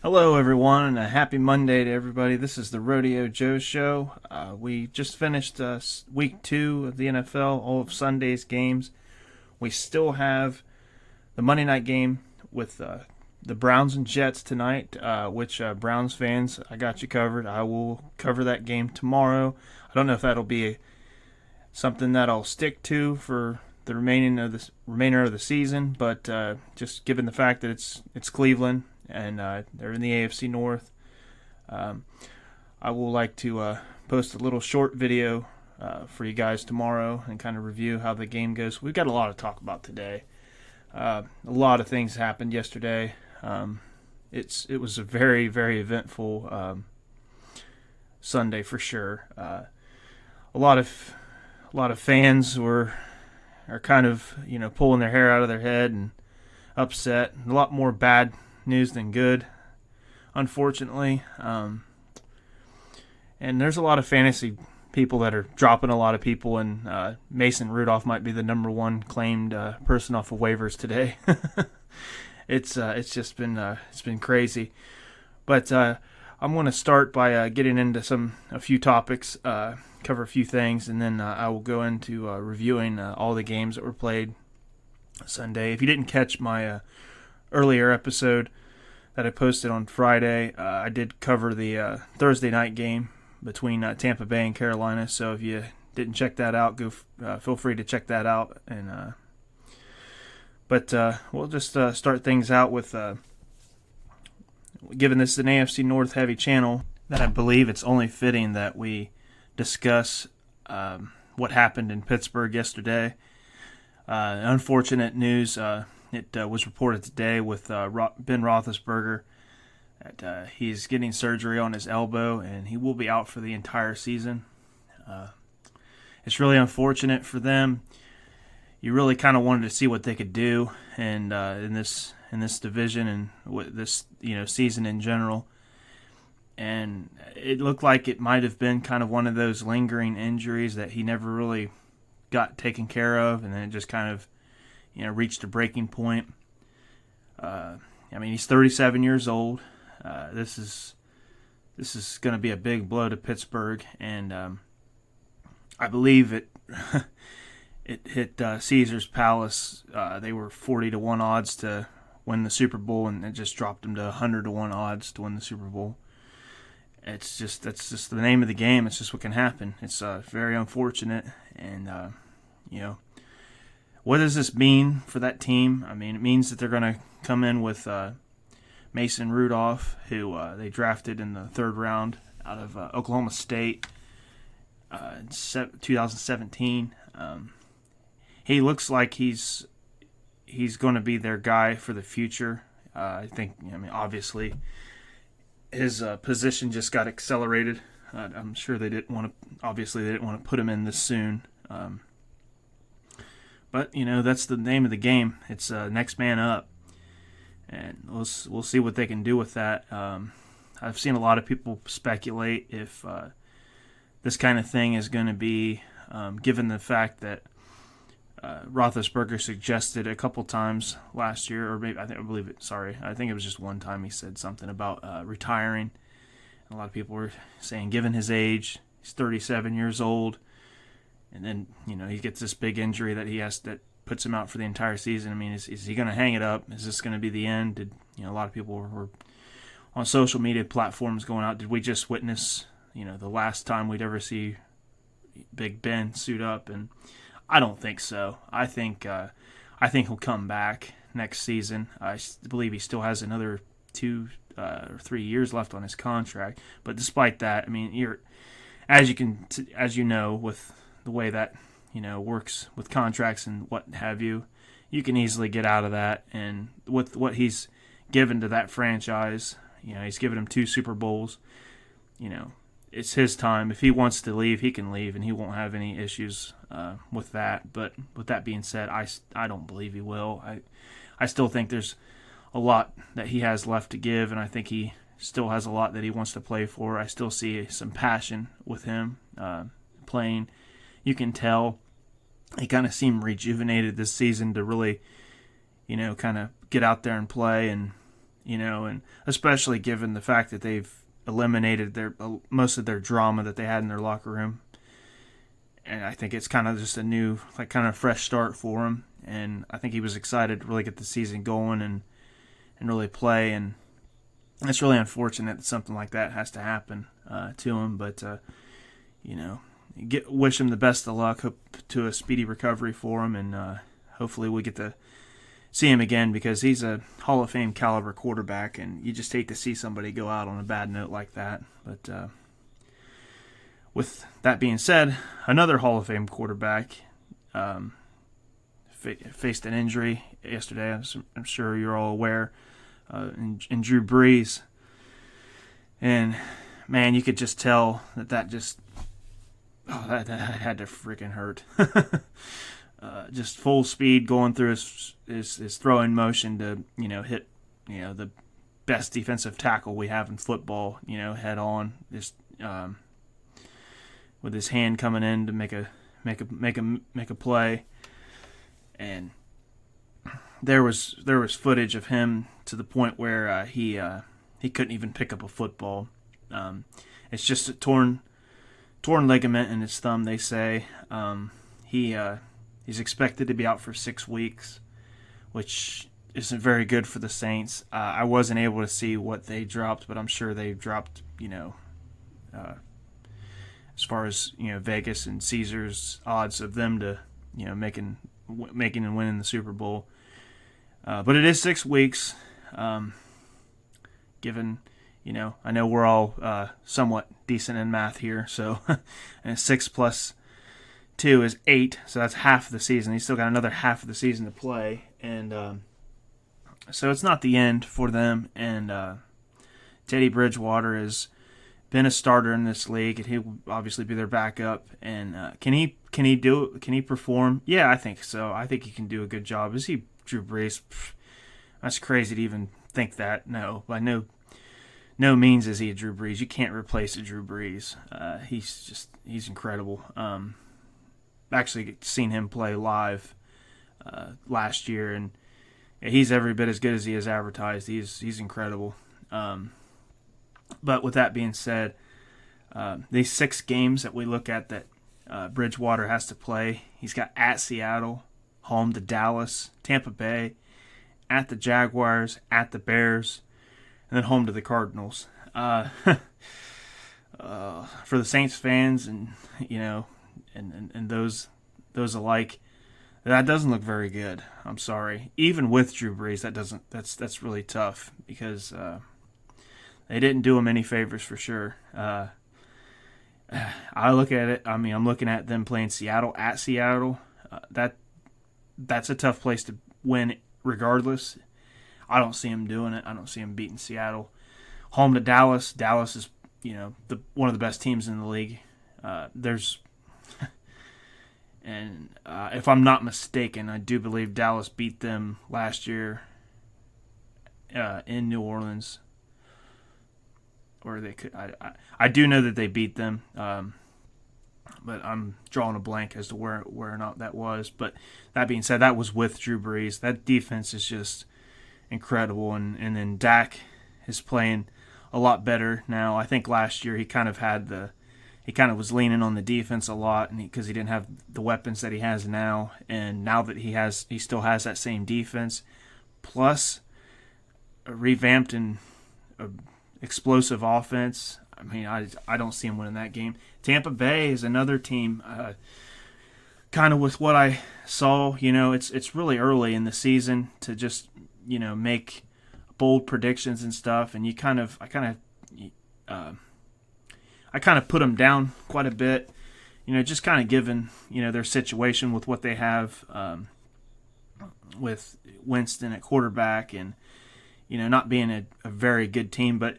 Hello, everyone, and a happy Monday to everybody. This is the Rodeo Joe Show. We just finished week 2 of the NFL, all of Sunday's games. We still have the Monday night game with the Browns and Jets tonight, which Browns fans, I got you covered. I will cover that game tomorrow. I don't know if that'll be something that I'll stick to for the remainder of the season, but just given the fact that it's Cleveland and they're in the AFC North, I will like to post a little short video for you guys tomorrow and kind of review how the game goes. We've got a lot to talk about today. A lot of things happened yesterday. It was a very, very eventful Sunday for sure. A lot of fans are kind of pulling their hair out of their head and upset. A lot more bad news than good, unfortunately. And there's a lot of fantasy people that are dropping a lot of people, and Mason Rudolph might be the number one claimed person off of waivers today. It's just been it's been crazy, but I'm going to start by getting into a few topics, cover a few things, and then I will go into reviewing all the games that were played Sunday. If you didn't catch my earlier episode that I posted on Friday, I did cover the Thursday night game between Tampa Bay and Carolina. So if you didn't check that out, feel free to check that out. And but we'll just start things out with given this is an AFC North heavy channel, that I believe it's only fitting that we discuss what happened in Pittsburgh yesterday. Unfortunate news. It was reported today with Ben Roethlisberger that he's getting surgery on his elbow and he will be out for the entire season. It's really unfortunate for them. You really kind of wanted to see what they could do, and in this division and this season in general. And it looked like it might have been kind of one of those lingering injuries that he never really got taken care of, and then it just kind of reached a breaking point. He's 37 years old. This is going to be a big blow to Pittsburgh, and I believe it it hit Caesar's Palace. They were 40-1 odds to win the Super Bowl, and it just dropped them to 100-1 odds to win the Super Bowl. That's just the name of the game. It's just what can happen. It's very unfortunate, and what does this mean for that team? I mean, it means that they're going to come in with Mason Rudolph, who they drafted in the third round out of Oklahoma State in 2017. He looks like he's going to be their guy for the future. Obviously, his position just got accelerated. I'm sure they didn't want to put him in this soon. But that's the name of the game. It's next man up, and we'll see what they can do with that. I've seen a lot of people speculate if this kind of thing is going to be, given the fact that Roethlisberger suggested a couple times last year, or maybe I think it was just one time he said something about retiring. And a lot of people were saying, given his age, he's 37 years old. And then, he gets this big injury that puts him out for the entire season. I mean, is he going to hang it up? Is this going to be the end? A lot of people were on social media platforms going out. Did we just witness, the last time we'd ever see Big Ben suit up? And I don't think so. I think he'll come back next season. I believe he still has another 2 or 3 years left on his contract. But despite that, I mean, as you know, with the way that works with contracts and what have you, you can easily get out of that. And with what he's given to that franchise, he's given him 2 Super Bowls. It's his time. If he wants to leave, he can leave, and he won't have any issues with that. But with that being said, I don't believe he will. I still think there's a lot that he has left to give, and I think he still has a lot that he wants to play for. I still see some passion with him playing. You can tell he kind of seemed rejuvenated this season to really, kind of get out there and play. And and especially given the fact that they've eliminated most of their drama that they had in their locker room. And I think it's kind of just a new, kind of fresh start for him. And I think he was excited to really get the season going and really play. And it's really unfortunate that something like that has to happen to him. But, wish him the best of luck. Hope to a speedy recovery for him. And hopefully we get to see him again, because he's a Hall of Fame caliber quarterback. And you just hate to see somebody go out on a bad note like that. But with that being said, another Hall of Fame quarterback faced an injury yesterday. I'm sure you're all aware, in Drew Brees. And, man, you could just tell that had to freaking hurt. Just full speed going through his throwing motion to, hit, the best defensive tackle we have in football, head on. Just with his hand coming in to make a play, and there was footage of him to the point where he couldn't even pick up a football. It's just a torn ligament in his thumb, they say. He's expected to be out for 6 weeks, which isn't very good for the Saints. I wasn't able to see what they dropped, but I'm sure they dropped, as far as Vegas and Caesar's odds of them to making and winning the Super Bowl. But it is 6 weeks. Given I know we're all somewhat decent in math here, so and 6 plus 2 is 8, so that's half the season. He's still got another half of the season to play, and so it's not the end for them. And Teddy Bridgewater has been a starter in this league, and he'll obviously be their backup. And can he perform? Yeah, I think so. I think he can do a good job. Is he Drew Brees? That's crazy to even think that. No, by no means is he a Drew Brees. You can't replace a Drew Brees. He's incredible. Actually seen him play live last year, and he's every bit as good as he is advertised. He's incredible. But with that being said, these 6 games that we look at that Bridgewater has to play, he's got at Seattle, home to Dallas, Tampa Bay, at the Jaguars, at the Bears, and then home to the Cardinals. For the Saints fans and and those alike, that doesn't look very good. I'm sorry. Even with Drew Brees, that's really tough, because they didn't do him any favors for sure. I look at it. I mean, I'm looking at them playing Seattle at Seattle. That's a tough place to win, regardless. I don't see him doing it. I don't see him beating Seattle. Home to Dallas. Dallas is one of the best teams in the league. And if I'm not mistaken, I do believe Dallas beat them last year in New Orleans. Or they could. I do know that they beat them, but I'm drawing a blank as to where or not that was. But that being said, that was with Drew Brees. That defense is just incredible, and then Dak is playing a lot better now. I think last year he kind of was leaning on the defense a lot, and because he didn't have the weapons that he has now. And now that he still has that same defense, plus a revamped and explosive offense. I mean, I don't see him winning that game. Tampa Bay is another team, kind of with what I saw. It's really early in the season to just make bold predictions and stuff, and I kind of put them down quite a bit. Just kind of given their situation with what they have with Winston at quarterback, and not being a very good team, but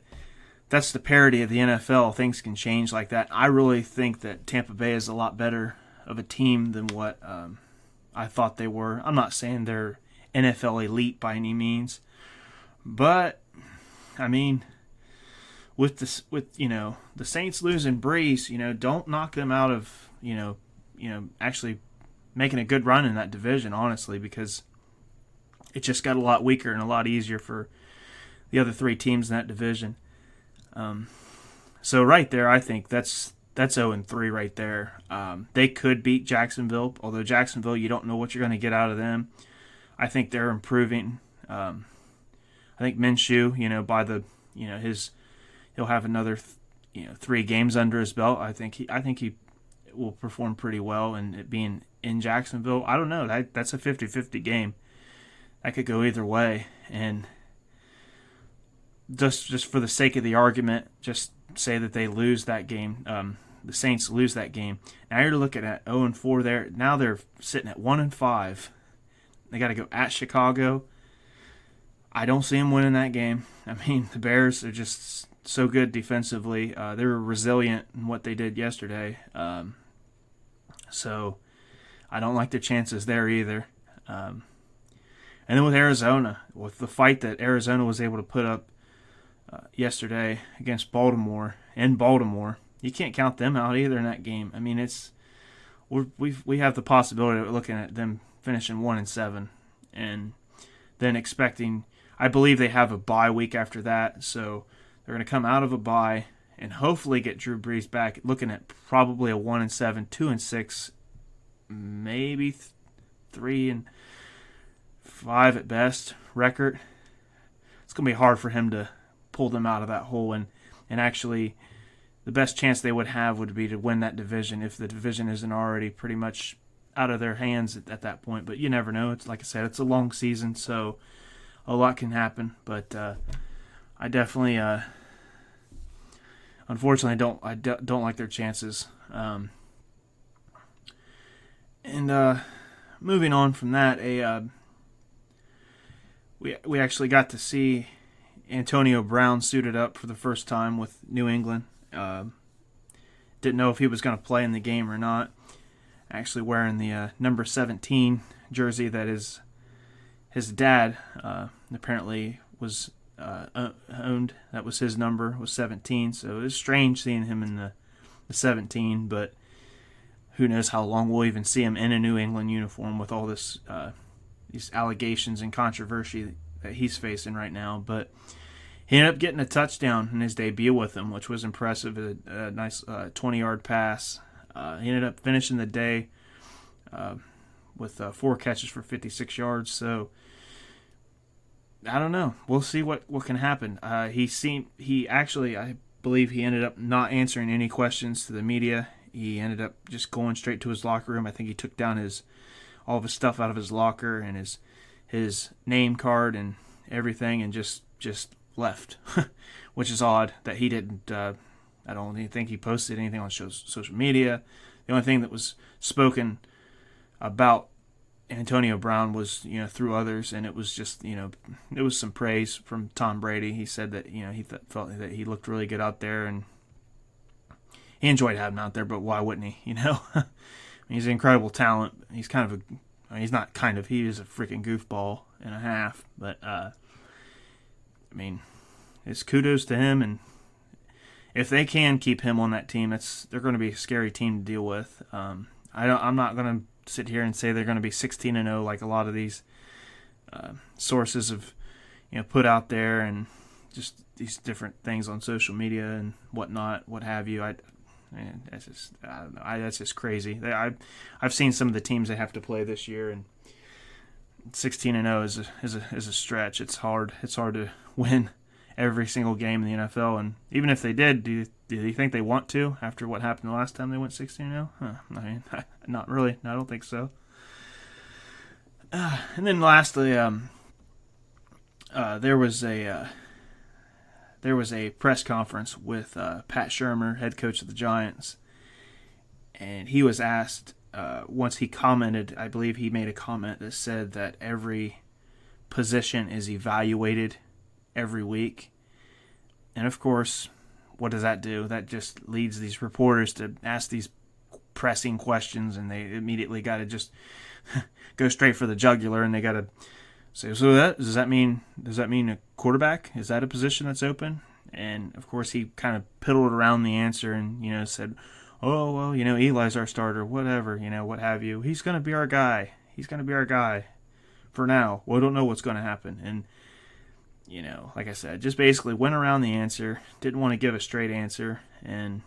that's the parity of the NFL. Things can change like that. I really think that Tampa Bay is a lot better of a team than what I thought they were. I'm not saying they're NFL elite by any means, but I mean, with the Saints losing Brees, don't knock them out of actually making a good run in that division, honestly, because it just got a lot weaker and a lot easier for the other three teams in that division. So right there, I think that's 0-3 right there. They could beat Jacksonville, although Jacksonville, you don't know what you're going to get out of them. I think they're improving. I think Minshew, by the, he'll have another, 3 games under his belt. I think he will perform pretty well, and it being in Jacksonville, I don't know. That's a 50-50 game. That could go either way, and just for the sake of the argument, just say that they lose that game. The Saints lose that game. Now you're looking at 0-4 there. Now they're sitting at 1-5. They got to go at Chicago. I don't see them winning that game. I mean, the Bears are just so good defensively. They were resilient in what they did yesterday. So I don't like their chances there either. And then with Arizona, with the fight that Arizona was able to put up yesterday against Baltimore, you can't count them out either in that game. I mean, we have the possibility of looking at them finishing 1-7, and then expecting. I believe they have a bye week after that, so they're going to come out of a bye and hopefully get Drew Brees back. Looking at probably a 1-7, 2-6, maybe 3-5 at best record. It's going to be hard for him to pull them out of that hole, and actually the best chance they would have would be to win that division if the division isn't already pretty much out of their hands at that point. But you never know. It's like I said, it's a long season, so a lot can happen. But I definitely, unfortunately, don't like their chances. And moving on from that, we actually got to see Antonio Brown suited up for the first time with New England. Didn't know if he was going to play in the game or not. Actually wearing the number 17 jersey that his dad apparently was owned. That was his number, was 17. So it was strange seeing him in the 17, but who knows how long we'll even see him in a New England uniform with all this these allegations and controversy that he's facing right now. But he ended up getting a touchdown in his debut with them, which was impressive. A nice 20-yard pass. He ended up finishing the day with 4 catches for 56 yards. So I don't know. We'll see what can happen. He actually, I believe he ended up not answering any questions to the media. He ended up just going straight to his locker room. I think he took down all of his stuff out of his locker and his name card and everything, and just left, which is odd that he didn't. I don't even think he posted anything on social media. The only thing that was spoken about Antonio Brown was, through others, and it was just, it was some praise from Tom Brady. He said that, he felt that he looked really good out there, and he enjoyed having him out there, but why wouldn't he, He's an incredible talent. He's he's not kind of, he is a freaking goofball and a half, but, it's kudos to him, and if they can keep him on that team, they're going to be a scary team to deal with. I'm not going to sit here and say they're going to be 16-0 like a lot of these sources have put out there, and just these different things on social media and whatnot, what have you. I don't know. That's just crazy. I've seen some of the teams they have to play this year, and 16-0 is a stretch. It's hard. It's hard to win every single game in the NFL, and even if they did, do you think they want to after what happened the last time they went 16-0? Not really. I don't think so. And then lastly, there was a press conference with Pat Shurmur, head coach of the Giants, and he was asked once he commented. I believe he made a comment that said that every position is evaluated every week. And of course, what does that do? That just leads these reporters to ask these pressing questions, and they immediately got to just go straight for the jugular, and they got to say, so does that mean a quarterback? Is that a position that's open? And of course, he kind of piddled around the answer and said, oh well, Eli's our starter, whatever, what have you. He's going to be our guy. He's going to be our guy for now. Well, I don't know what's going to happen. And like I said, just basically went around the answer, didn't want to give a straight answer, and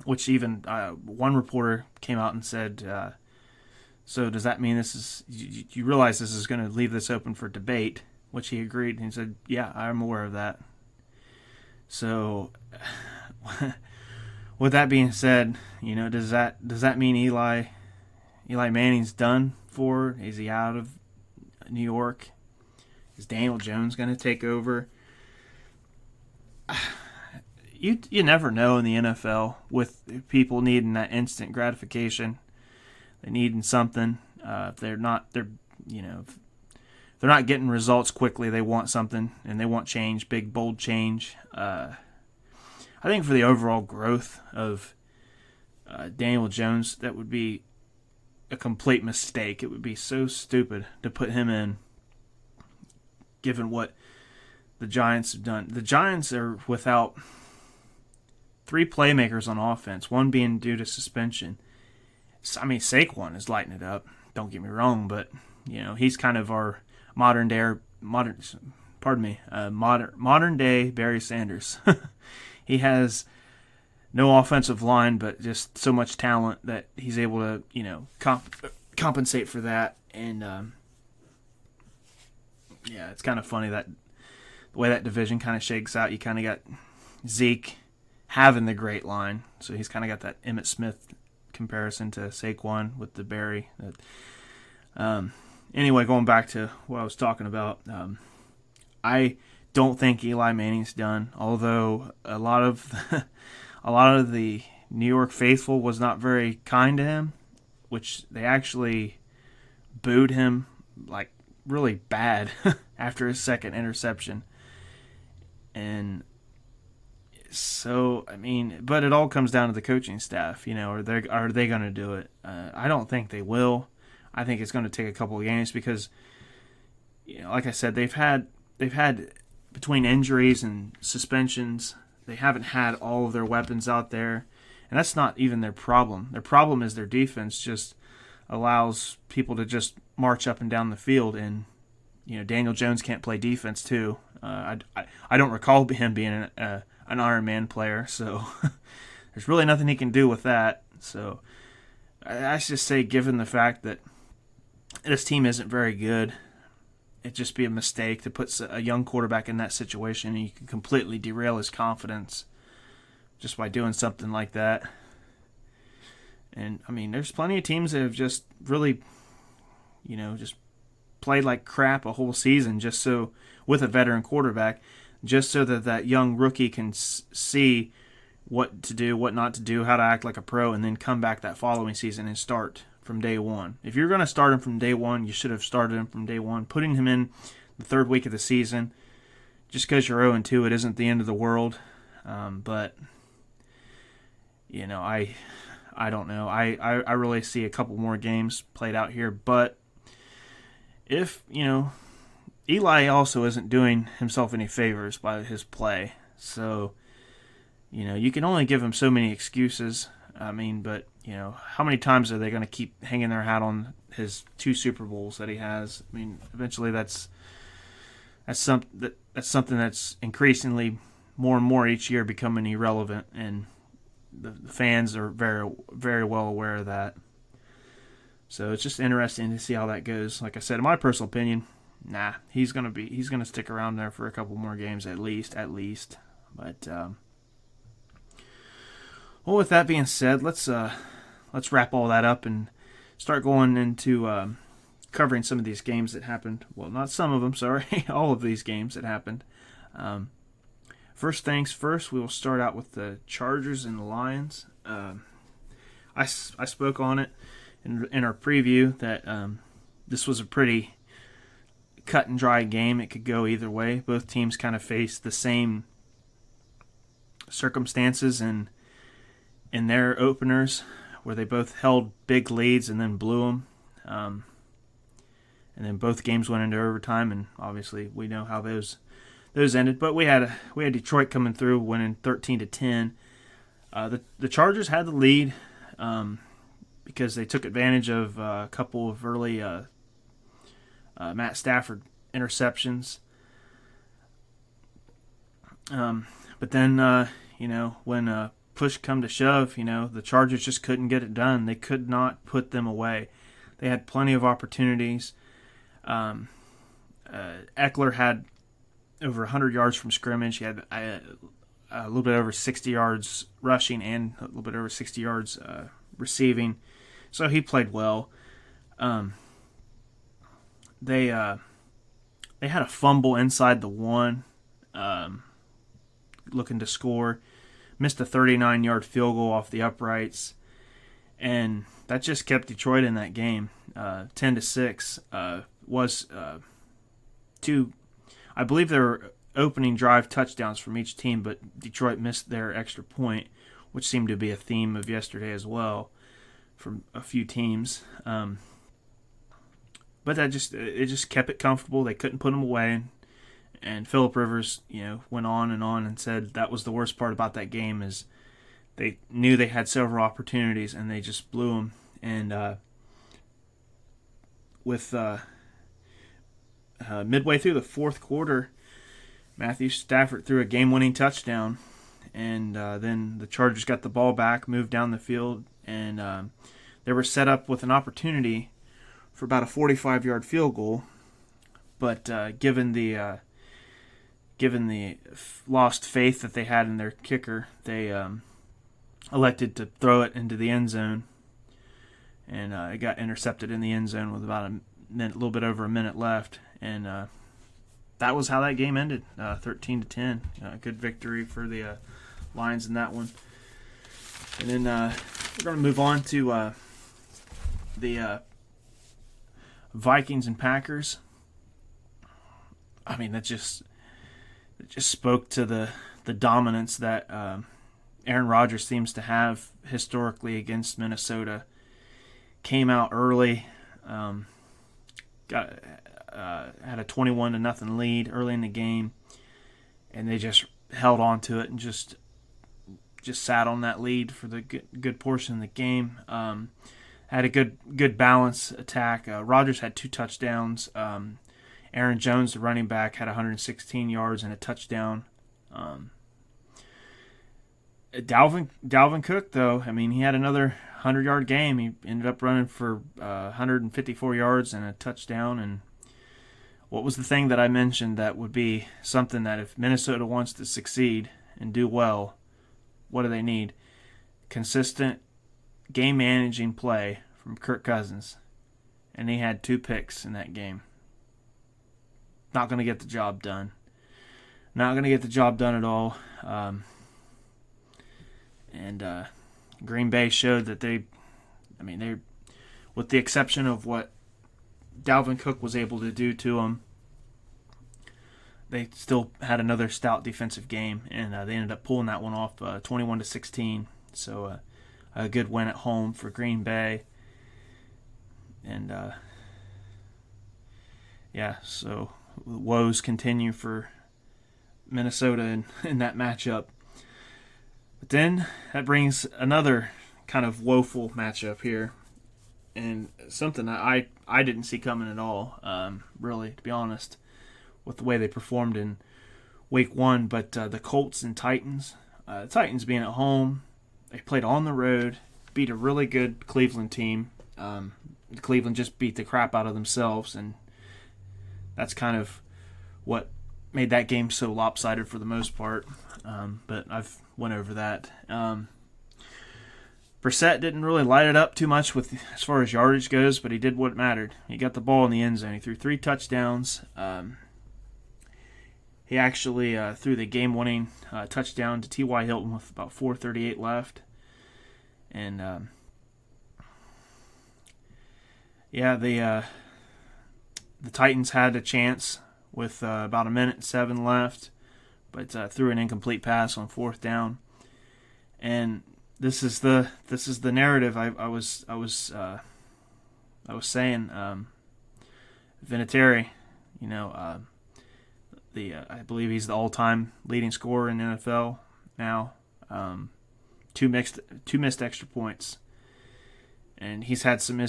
which even one reporter came out and said, so does that mean this is, you realize this is going to leave this open for debate, which he agreed, and he said, yeah, I'm aware of that. So, with that being said, does that mean Eli Manning's done for? Is he out of New York? Is Daniel Jones going to take over? You never know in the NFL with people needing that instant gratification. They needing something. If they're not getting results quickly, they want something and they want change, big bold change. I think for the overall growth of Daniel Jones, that would be a complete mistake. It would be so stupid to put him in, given what the Giants have done. The Giants are without 3 playmakers on offense, one being due to suspension. I mean, Saquon is lighting it up. Don't get me wrong, but he's kind of our modern day Barry Sanders. He has no offensive line, but just so much talent that he's able to compensate for that. And it's kind of funny that the way that division kind of shakes out. You kind of got Zeke having the great line, so he's kind of got that Emmitt Smith comparison to Saquon with the Barry. Anyway, going back to what I was talking about, I don't think Eli Manning's done. Although a lot of the New York faithful was not very kind to him, which they actually booed him like really bad after his second interception. And so, I mean, but it all comes down to the coaching staff. Are they going to do it? I don't think they will. I think it's going to take a couple of games because, like I said, they've had between injuries and suspensions, they haven't had all of their weapons out there, and that's not even their problem. Their problem is their defense just allows people to just march up and down the field, and Daniel Jones can't play defense too. I don't recall him being an Iron Man player, so there's really nothing he can do with that. So I just say, given the fact that this team isn't very good, it'd just be a mistake to put a young quarterback in that situation, and you can completely derail his confidence just by doing something like that. And, I mean, there's plenty of teams that have just really, just played like crap a whole season just so, with a veteran quarterback, just so that young rookie can see what to do, what not to do, how to act like a pro, and then come back that following season and start from day one. If you're going to start him from day one, you should have started him from day one. Putting him in the third week of the season, just because you're 0-2, it isn't the end of the world. But, I don't know. I really see a couple more games played out here. But if, Eli also isn't doing himself any favors by his play. So, you can only give him so many excuses. I mean, but, how many times are they going to keep hanging their hat on his 2 Super Bowls that he has? I mean, eventually that's something that's increasingly more and more each year becoming irrelevant, and the fans are very, very well aware of that. So it's just interesting to see how that goes. Like I said, in my personal opinion, he's gonna stick around there for a couple more games at least. But well, with that being said, let's wrap all that up and start going into covering some of these games that happened. Well, not some of them, sorry, all of these games that happened. First things first, we will start out with the Chargers and the Lions. I spoke on it in our preview that this was a pretty cut and dry game. It could go either way. Both teams kind of faced the same circumstances in their openers, where they both held big leads and then blew them. And then both games went into overtime, and obviously we know how those ended. But we had Detroit coming through, winning 13-10. The Chargers had the lead because they took advantage of a couple of early Matt Stafford interceptions. But then, when push come to shove, the Chargers just couldn't get it done. They could not put them away. They had plenty of opportunities. Eckler had over 100 yards from scrimmage. He had a little bit over 60 yards rushing and a little bit over 60 yards receiving. So he played well. They had a fumble inside the one, looking to score. Missed a 39-yard field goal off the uprights, and that just kept Detroit in that game. 10-6 was two. I believe there were opening drive touchdowns from each team, but Detroit missed their extra point, which seemed to be a theme of yesterday as well from a few teams. But it just kept it comfortable. They couldn't put them away. And Phillip Rivers, went on and said that was the worst part about that game is they knew they had several opportunities and they just blew them. And with midway through the fourth quarter, Matthew Stafford threw a game-winning touchdown, and then the Chargers got the ball back, moved down the field, and they were set up with an opportunity for about a 45-yard field goal. But given the lost faith that they had in their kicker, they elected to throw it into the end zone, and it got intercepted in the end zone with about a little bit over a minute left, and that was how that game ended, 13-10. Good victory for the Lions in that one. And then we're going to move on to the Vikings and Packers. I mean, it just spoke to the dominance that Aaron Rodgers seems to have historically against Minnesota. Came out early, had a 21-0 lead early in the game, and they just held on to it and just sat on that lead for the good portion of the game. Had a good balance attack. Rodgers had 2 touchdowns. Aaron Jones, the running back, had 116 yards and a touchdown. Dalvin Cook, though, I mean, he had another 100-yard game. He ended up running for 154 yards and a touchdown. And what was the thing that I mentioned that would be something that if Minnesota wants to succeed and do well, what do they need? Consistent game-managing play from Kirk Cousins. And he had 2 picks in that game. Not going to get the job done. Not going to get the job done at all. And Green Bay showed that they, with the exception of what Dalvin Cook was able to do to them, they still had another stout defensive game, and they ended up pulling that one off 21-16. So a good win at home for Green Bay. And so woes continue for Minnesota in that matchup. But then that brings another kind of woeful matchup here, and something that I didn't see coming at all, really, to be honest, with the way they performed in Week 1. But the Colts and Titans, the Titans being at home, they played on the road, beat a really good Cleveland team. Cleveland just beat the crap out of themselves, and that's kind of what made that game so lopsided for the most part. But I've went over that. Brissett didn't really light it up too much as far as yardage goes, but he did what mattered. He got the ball in the end zone. He threw 3 touchdowns. He actually threw the game-winning touchdown to T.Y. Hilton with about 4:38 left. And the Titans had a chance with about 1:07 left, but threw an incomplete pass on 4th down. And this is the narrative I was saying. Vinatieri, I believe he's the all-time leading scorer in the NFL now. 2 missed extra points, and he's had some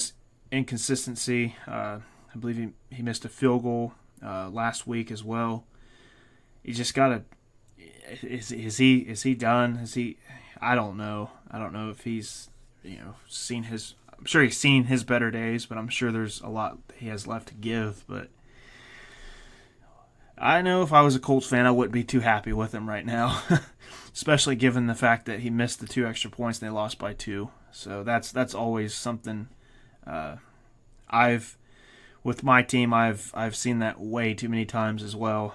inconsistency. I believe he missed a field goal last week as well. You just gotta is he done? Is he? I don't know. I don't know if he's seen his. I'm sure he's seen his better days, but I'm sure there's a lot he has left to give. But I know if I was a Colts fan, I wouldn't be too happy with him right now, especially given the fact that he missed the 2 extra points and they lost by 2. So that's always something. With my team, I've seen that way too many times as well.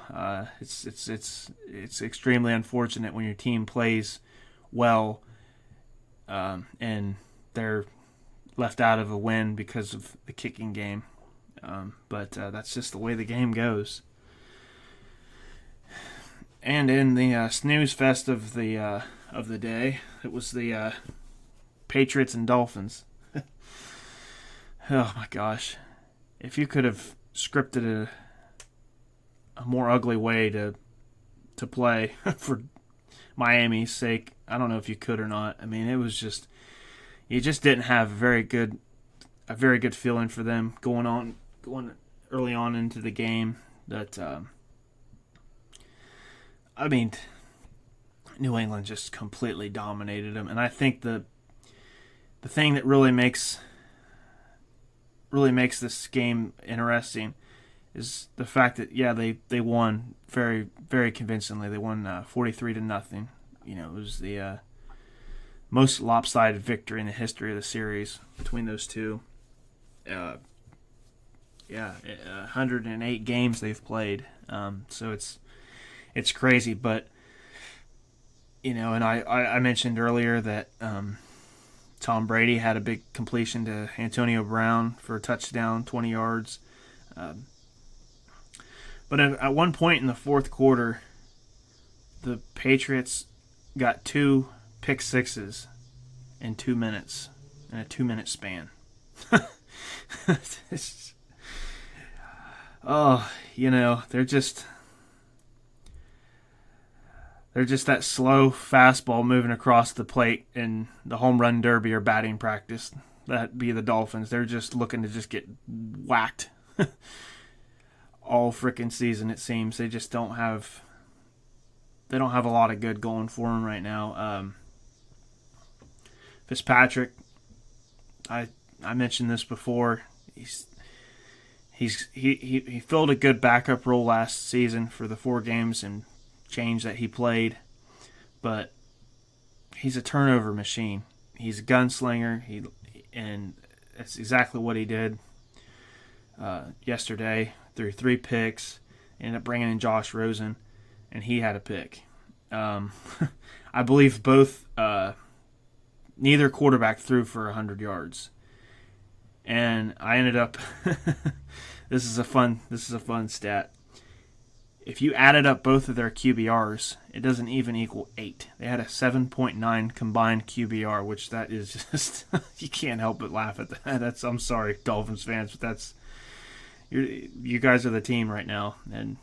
It's extremely unfortunate when your team plays well, and they're left out of a win because of the kicking game. But that's just the way the game goes. And in the snooze fest of the day, it was the Patriots and Dolphins. Oh my gosh. If you could have scripted a more ugly way to play for Miami's sake, I don't know if you could or not. I mean, it was just you just didn't have a very good feeling for them going early on into the game. That I mean, New England just completely dominated them, and I think the thing that really makes this game interesting is the fact that they won very, very convincingly. They won 43-0. It was the most lopsided victory in the history of the series between those two. 108 games they've played. So it's crazy, but and I mentioned earlier that Tom Brady had a big completion to Antonio Brown for a touchdown, 20 yards. But at one point in the fourth quarter, the Patriots got 2 pick sixes in 2 minutes, in a 2-minute span. They're just that slow fastball moving across the plate in the home run derby or batting practice. That'd be the Dolphins. They're just looking to just get whacked all freaking season, it seems. They just don't have a lot of good going for them right now. Fitzpatrick, I mentioned this before. He filled a good backup role last season for the 4 games and change that he played, but he's a turnover machine. He's a gunslinger. And that's exactly what he did yesterday. Threw 3 picks, ended up bringing in Josh Rosen, and he had a pick. I believe neither quarterback threw for 100 yards, and I ended up. This is a fun stat. If you added up both of their QBRs, it doesn't even equal 8. They had a 7.9 combined QBR, which that is just you can't help but laugh at that. I'm sorry, Dolphins fans, but you guys are the team right now. And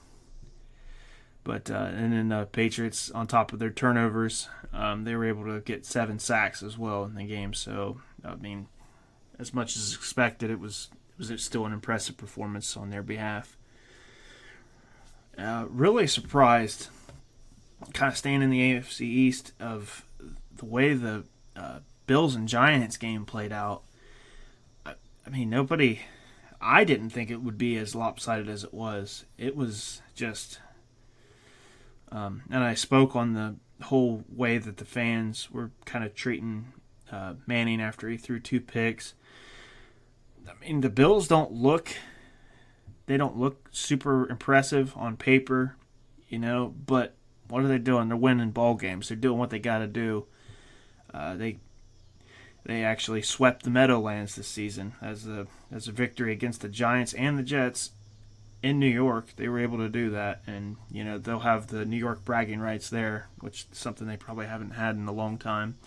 then the Patriots, on top of their turnovers, they were able to get 7 sacks as well in the game. So I mean, as much as expected, it was still an impressive performance on their behalf. Really surprised, kind of staying in the AFC East, of the way the Bills and Giants game played out. I mean, I didn't think it would be as lopsided as it was. It was just, and I spoke on the whole way that the fans were kind of treating Manning after he threw 2 picks. I mean, the Bills don't look super impressive on paper, but what are they doing? They're winning ball games. They're doing what they got to do. They actually swept the Meadowlands this season as a victory against the Giants and the Jets in New York. They were able to do that, and they'll have the New York bragging rights there, which is something they probably haven't had in a long time.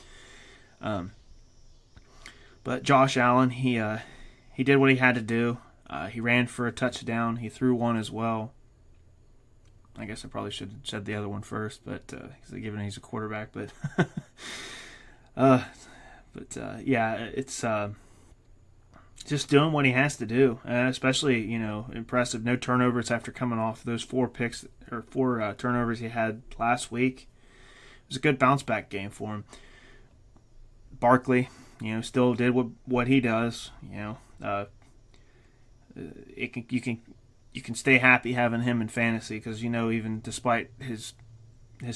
But Josh Allen, he did what he had to do. He ran for a touchdown. He threw 1 as well. I guess I probably should have said the other one first, but given he's a quarterback. But it's just doing what he has to do. Especially, impressive. No turnovers after coming off those 4 picks or 4 turnovers he had last week. It was a good bounce back game for him. Barkley, still did what he does. You can stay happy having him in fantasy because even despite his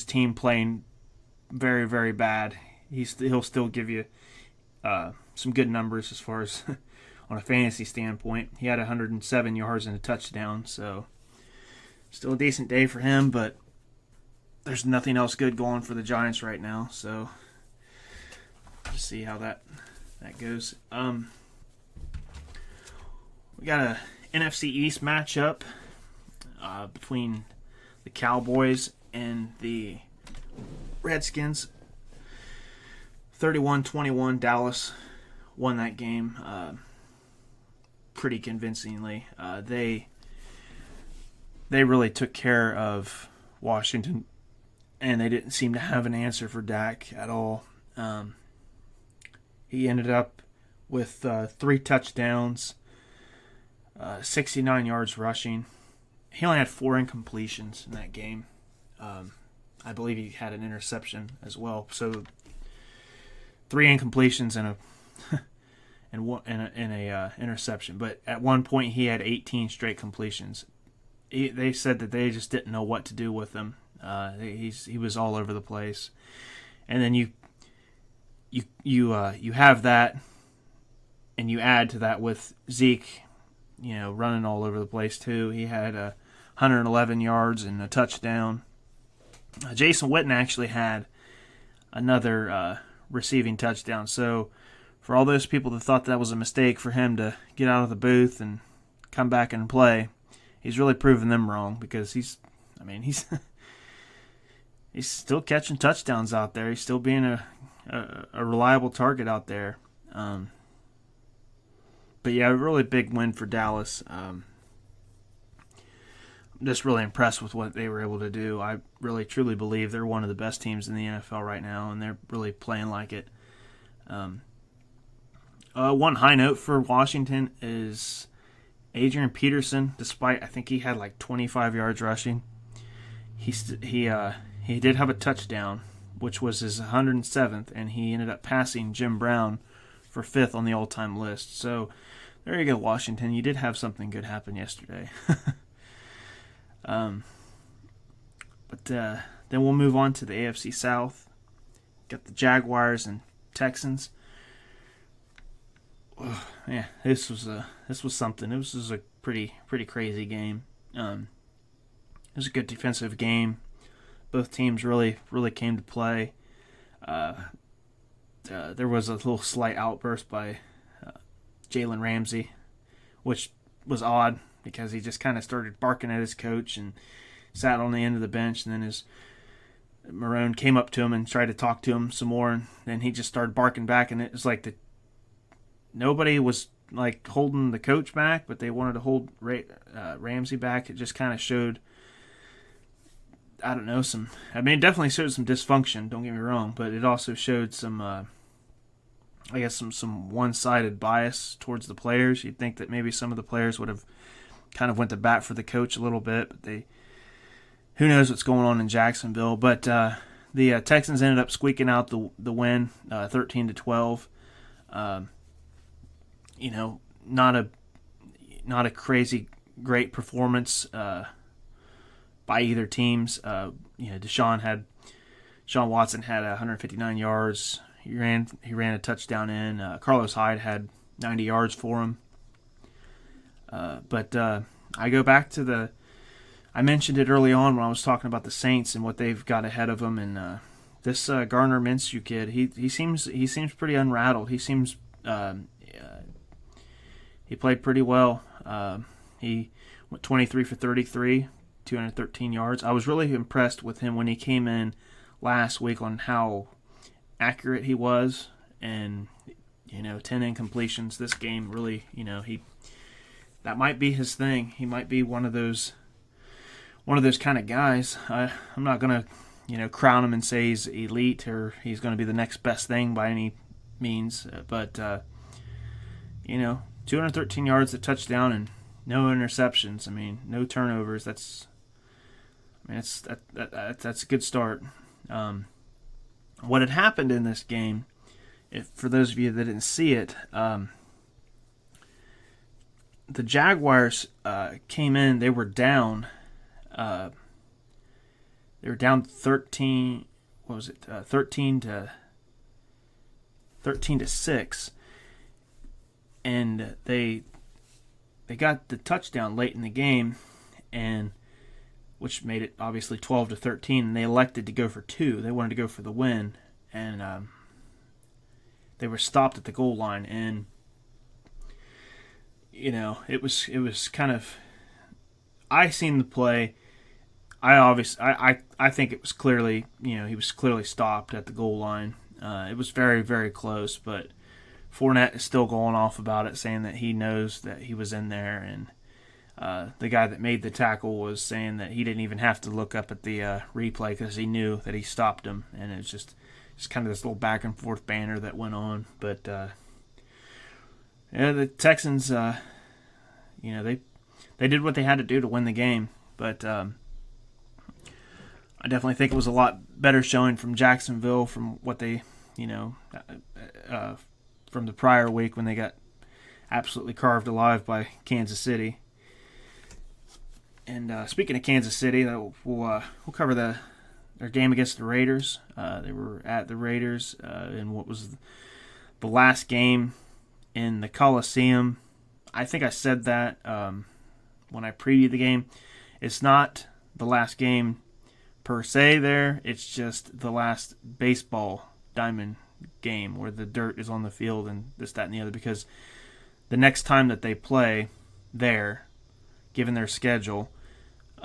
team playing very, very bad, he'll still give you some good numbers as far as on a fantasy standpoint. He had 107 yards and a touchdown, so still a decent day for him, but there's nothing else good going for the Giants right now, so just see how that goes. We got a NFC East matchup between the Cowboys and the Redskins. 31-21, Dallas won that game pretty convincingly. They really took care of Washington, and they didn't seem to have an answer for Dak at all. He ended up with 3 touchdowns, 69 yards rushing. He only had 4 incompletions in that game. I believe he had an interception as well. So 3 incompletions and a interception. But at one point he had 18 straight completions. They said that they just didn't know what to do with him. He was all over the place. And then you have that, and you add to that with Zeke, running all over the place too. He had 111 yards and a touchdown. Jason Witten actually had another receiving touchdown. So for all those people that thought that was a mistake for him to get out of the booth and come back and play, he's really proven them wrong, because he's he's still catching touchdowns out there. He's still being a reliable target out there. But yeah, a really big win for Dallas. I'm just really impressed with what they were able to do. I really truly believe they're one of the best teams in the NFL right now, and they're really playing like it. One high note for Washington is Adrian Peterson. Despite, I think he had like 25 yards rushing, he did have a touchdown, which was his 107th, and he ended up passing Jim Brown for 5th on the all-time list. So there you go, Washington. You did have something good happen yesterday. But then we'll move on to the AFC South. Got the Jaguars and Texans. Oh, yeah, this was something. This was a pretty crazy game. It was a good defensive game. Both teams really came to play. There was a little slight outburst by Jalen Ramsey, which was odd because he just kind of started barking at his coach and sat on the end of the bench, and then his Marone came up to him and tried to talk to him some more, and then he just started barking back, and it was like nobody was like holding the coach back, but they wanted to hold Ramsey back. It just kind of showed, I don't know, it definitely showed some dysfunction, don't get me wrong, but it also showed some some one-sided bias towards the players. You'd think that maybe some of the players would have kind of went to bat for the coach a little bit, but who knows what's going on in Jacksonville. But the Texans ended up squeaking out the win, 13-12. Not a crazy great performance by either teams. Sean Watson had 159 yards. He ran a touchdown in. Carlos Hyde had 90 yards for him. But I go back to I mentioned it early on when I was talking about the Saints and what they've got ahead of them, and this Gardner Minshew kid, he seems pretty unrattled. He seems he played pretty well. He went 23 for 33, 213 yards. I was really impressed with him when he came in last week on how accurate he was, and 10 incompletions this game really, that might be his thing. He might be one of those kind of guys. I'm not gonna crown him and say he's elite or he's going to be the next best thing by any means, but 213 yards, a touchdown, and no interceptions. I mean, no turnovers. That's a good start. What had happened in this game, for those of you that didn't see it, the Jaguars came in. They were down. They were down 13. What was it? 13-6, and they got the touchdown late in the game, and which made it obviously 12-13. And they elected to go for two. They wanted to go for the win, and they were stopped at the goal line. And it was kind of. I seen the play. I think it was clearly, he was clearly stopped at the goal line. It was very, very close, but Fournette is still going off about it, saying that he knows that he was in there, and the guy that made the tackle was saying that he didn't even have to look up at the replay because he knew that he stopped him, and it was just kind of this little back and forth banter that went on. But the Texans, they did what they had to do to win the game, but I definitely think it was a lot better showing from Jacksonville from what they, from the prior week when they got absolutely carved alive by Kansas City. And speaking of Kansas City, we'll cover their game against the Raiders. They were at the Raiders in what was the last game in the Coliseum. I think I said that when I previewed the game. It's not the last game per se there. It's just the last baseball diamond game where the dirt is on the field and this, that, and the other, because the next time that they play there, given their schedule,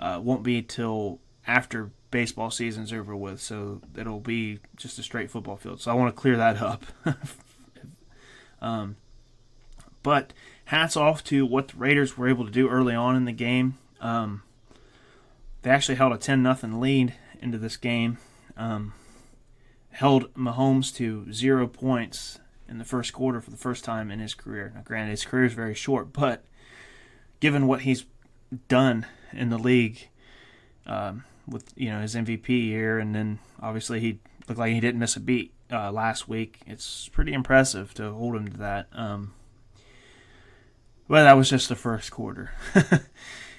won't be till after baseball season's over with, so it'll be just a straight football field. So I want to clear that up. But hats off to what the Raiders were able to do early on in the game. They actually held a 10-0 lead into this game. Held Mahomes to 0 points in the first quarter for the first time in his career. Now, granted, his career is very short, but given what he's done in the league with his MVP year, and then obviously he looked like he didn't miss a beat last week, it's pretty impressive to hold him to that. Well, that was just the first quarter.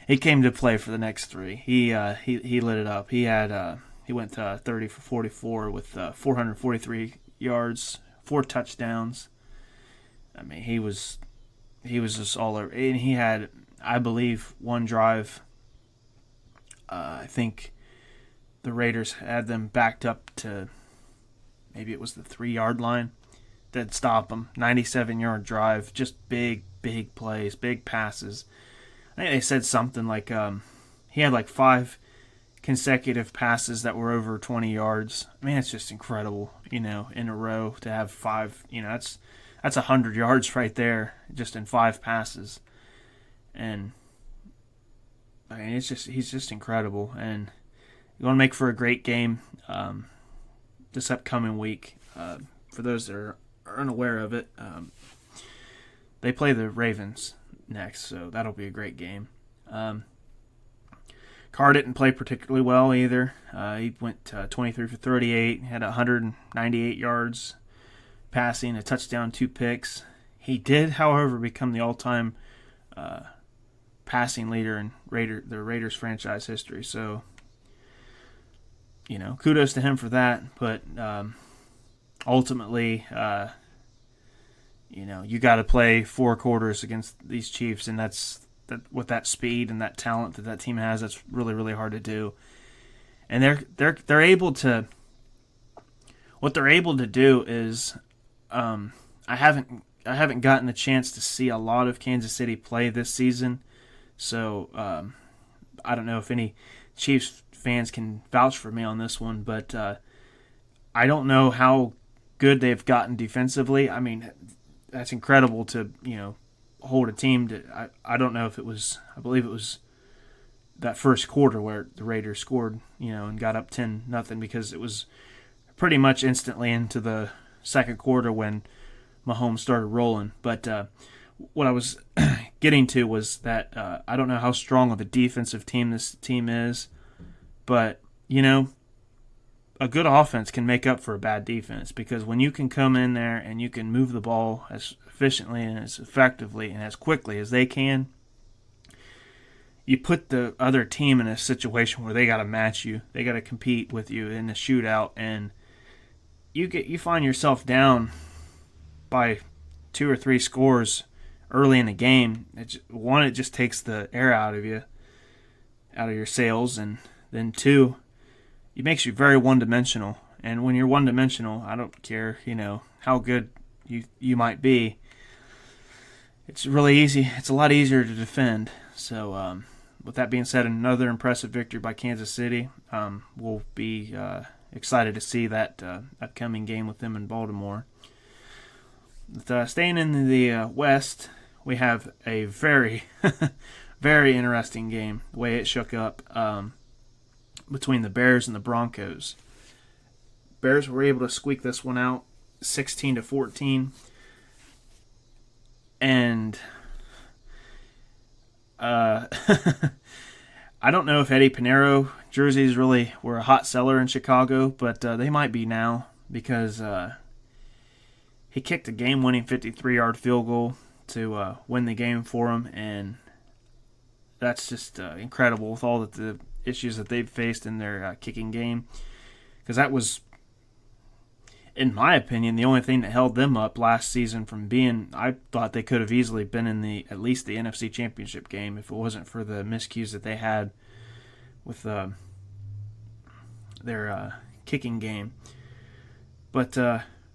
He came to play for the next three. He lit it up. He went 30 for 44 with 443 yards, 4 touchdowns. I mean, he was just all over. And he had, I believe, one drive. I think the Raiders had them backed up to maybe it was the 3-yard line. That stop him. 97-yard drive. Just big plays, big passes. I think they said something like he had like 5 consecutive passes that were over 20 yards. I mean, it's just incredible, in a row to have 5. That's 100 yards right there, just in 5 passes. And I mean, he's just incredible, and you want to make for a great game this upcoming week. For those that are unaware of it, they play the Ravens next, so that'll be a great game. Carr didn't play particularly well either. He went 23 for 38, had 198 yards passing, a touchdown, 2 picks. He did, however, become the all-time passing leader in the Raiders franchise history. So, kudos to him for that. But ultimately, you got to play 4 quarters against these Chiefs, and with that speed and that talent that team has, that's really, really hard to do. And they're able to. What they're able to do is, I haven't gotten the chance to see a lot of Kansas City play this season, so I don't know if any Chiefs fans can vouch for me on this one, but I don't know how good they've gotten defensively. I mean, that's incredible to hold a team to. I don't know if it was. I believe it was that first quarter where the Raiders scored, and got up 10-0, because it was pretty much instantly into the second quarter when Mahomes started rolling. But what I was getting to was that I don't know how strong of a defensive team this team is, but a good offense can make up for a bad defense, because when you can come in there and you can move the ball as efficiently and as effectively and as quickly as they can, you put the other team in a situation where they got to match you. They got to compete with you in the shootout, and you find yourself down by 2 or 3 scores early in the game. It just takes the air out of you, out of your sails, and then 2, it makes you very one-dimensional. And when you're one-dimensional, I don't care, how good you might be. It's really easy. It's a lot easier to defend. So, with that being said, another impressive victory by Kansas City. We'll be excited to see that upcoming game with them in Baltimore. Staying in the West, we have a very, very interesting game, the way it shook up between the Bears and the Broncos. Bears were able to squeak this one out 16-14. And I don't know if Eddie Pinheiro jerseys really were a hot seller in Chicago, but they might be now, because he kicked a game-winning 53-yard field goal to win the game for him, and that's just incredible with all the issues that they've faced in their kicking game, because that was, in my opinion, the only thing that held them up last season from being. I thought they could have easily been in at least the NFC Championship game if it wasn't for the miscues that they had with their kicking game. But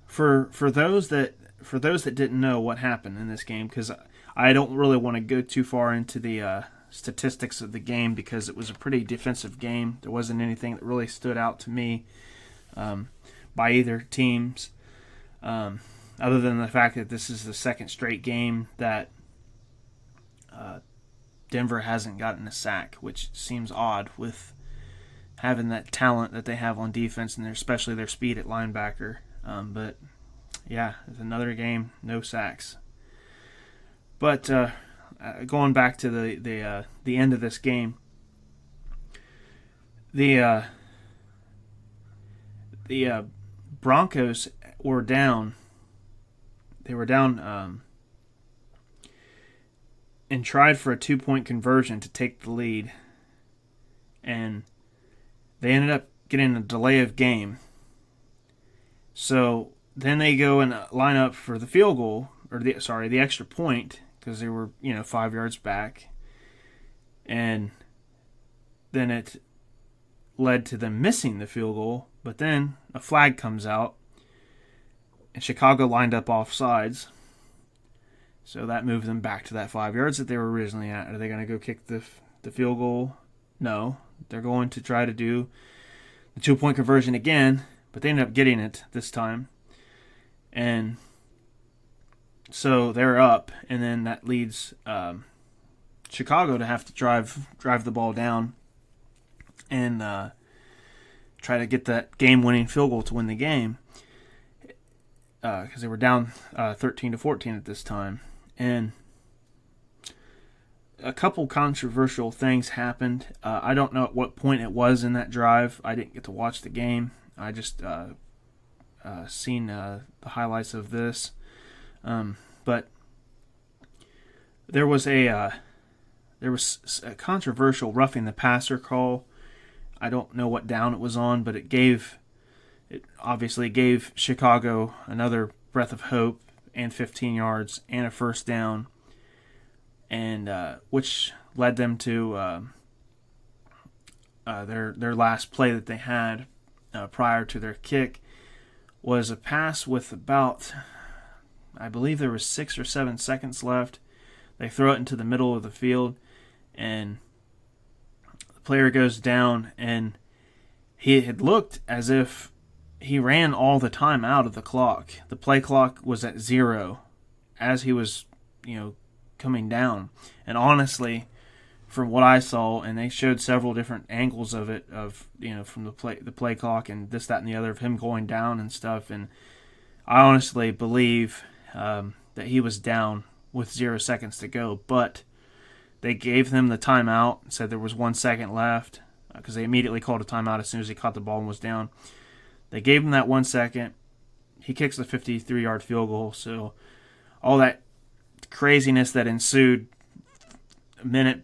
for those that didn't know what happened in this game, because I don't really want to go too far into the statistics of the game, because it was a pretty defensive game. There wasn't anything that really stood out to me by either teams, other than the fact that this is the second straight game that Denver hasn't gotten a sack, which seems odd with having that talent that they have on defense, and especially their speed at linebacker. But yeah, it's another game, no sacks. But going back to the end of this game, the Broncos were down. They were down and tried for a 2-point conversion to take the lead, and they ended up getting a delay of game. So then they go and line up for the field goal, or the extra point, because they were 5 yards back, and then it led to them missing the field goal. But then a flag comes out, and Chicago lined up offsides, so that moved them back to that 5 yards that they were originally at. Are they going to go kick the field goal? No, they're going to try to do the 2-point conversion again, but they ended up getting it this time, and so they're up, and then that leads Chicago to have to drive the ball down and try to get that game-winning field goal to win the game, because they were down 13-14 at this time. And a couple controversial things happened. I don't know at what point it was in that drive. I didn't get to watch the game. I just seen the highlights of this. But there was a controversial roughing the passer call. I don't know what down it was on, but it obviously gave Chicago another breath of hope and 15 yards and a first down, and which led them to their last play that they had prior to their kick was a pass with about, I believe there was 6 or 7 seconds left. They throw it into the middle of the field, and the player goes down, and he had looked as if he ran all the time out of the clock. The play clock was at 0 as he was, coming down. And honestly, from what I saw, and they showed several different angles of it, from the play clock and this, that, and the other, of him going down and stuff. And I honestly believe that he was down with 0 seconds to go, but they gave them the timeout, said there was 1 second left, because they immediately called a timeout as soon as he caught the ball and was down. They gave him that 1 second. He kicks the 53-yard field goal, so all that craziness that ensued a minute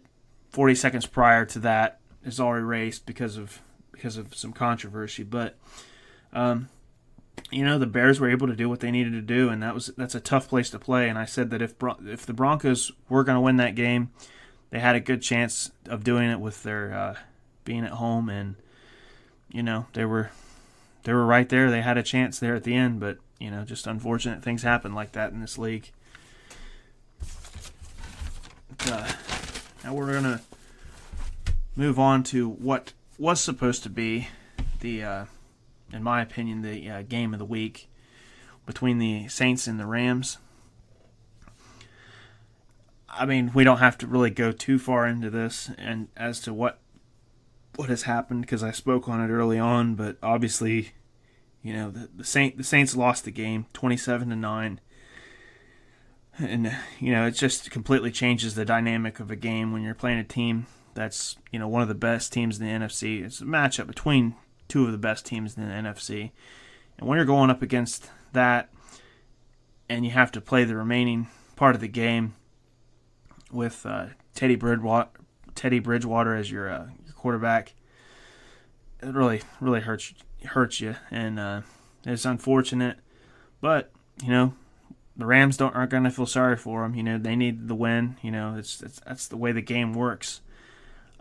40 seconds prior to that is all erased because of some controversy. But the Bears were able to do what they needed to do, and that's a tough place to play. And I said that if the Broncos were going to win that game, they had a good chance of doing it with their being at home, and they were right there. They had a chance there at the end, but just unfortunate things happen like that in this league. Now we're going to move on to what was supposed to be the, in my opinion, the game of the week between the Saints and the Rams. I mean, we don't have to really go too far into this and as to what has happened, because I spoke on it early on, but obviously, the Saints lost the game 27-9. And, it just completely changes the dynamic of a game when you're playing a team that's, one of the best teams in the NFC. It's a matchup between two of the best teams in the NFC. And when you're going up against that and you have to play the remaining part of the game with Teddy Bridgewater as your quarterback, it really hurts you. And it's unfortunate. But, the Rams aren't going to feel sorry for them. They need the win. That's the way the game works.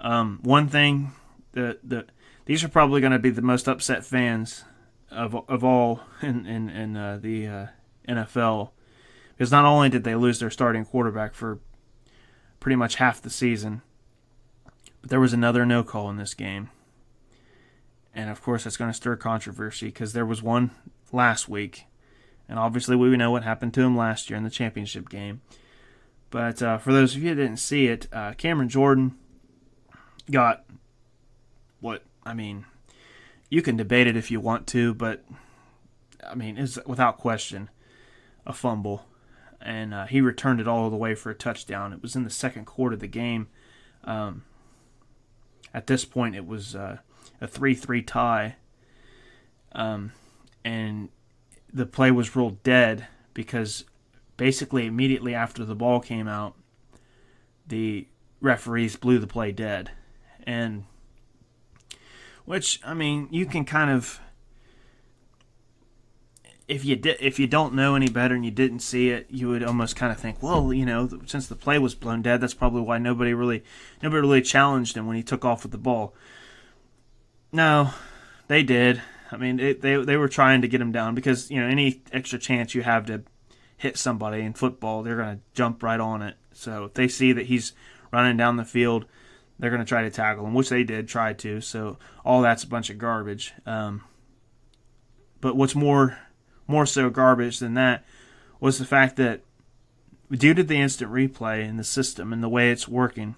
One thing, these are probably going to be the most upset fans of all in the NFL, because not only did they lose their starting quarterback for pretty much half the season, but there was another no call in this game, and of course that's going to stir controversy because there was one last week. And obviously we know what happened to him last year in the championship game. But for those of you that didn't see it, Cameron Jordan got you can debate it if you want to, but it's without question a fumble. And he returned it all the way for a touchdown. It was in the second quarter of the game. At this point, it was a 3-3 tie. And the play was ruled dead because basically immediately after the ball came out, the referees blew the play dead. And which, you can kind of, if you don't know any better and you didn't see it, you would almost kind of think, well, since the play was blown dead, that's probably why nobody really challenged him when he took off with the ball. No, they did. They were trying to get him down because, any extra chance you have to hit somebody in football, they're going to jump right on it. So if they see that he's running down the field, they're going to try to tackle him, which they did try to. So all that's a bunch of garbage. But what's more so garbage than that was the fact that due to the instant replay in the system and the way it's working,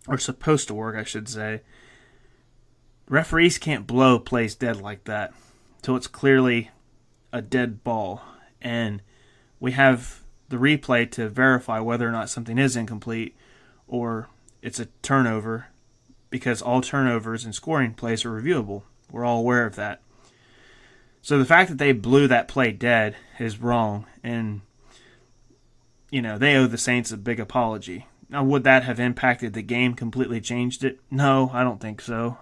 or supposed to work, I should say, referees can't blow plays dead like that until it's clearly a dead ball. And we have the replay to verify whether or not something is incomplete or it's a turnover, because all turnovers in scoring plays are reviewable. We're all aware of that. So the fact that they blew that play dead is wrong, and they owe the Saints a big apology. Now, would that have impacted the game, completely changed it? No, I don't think so.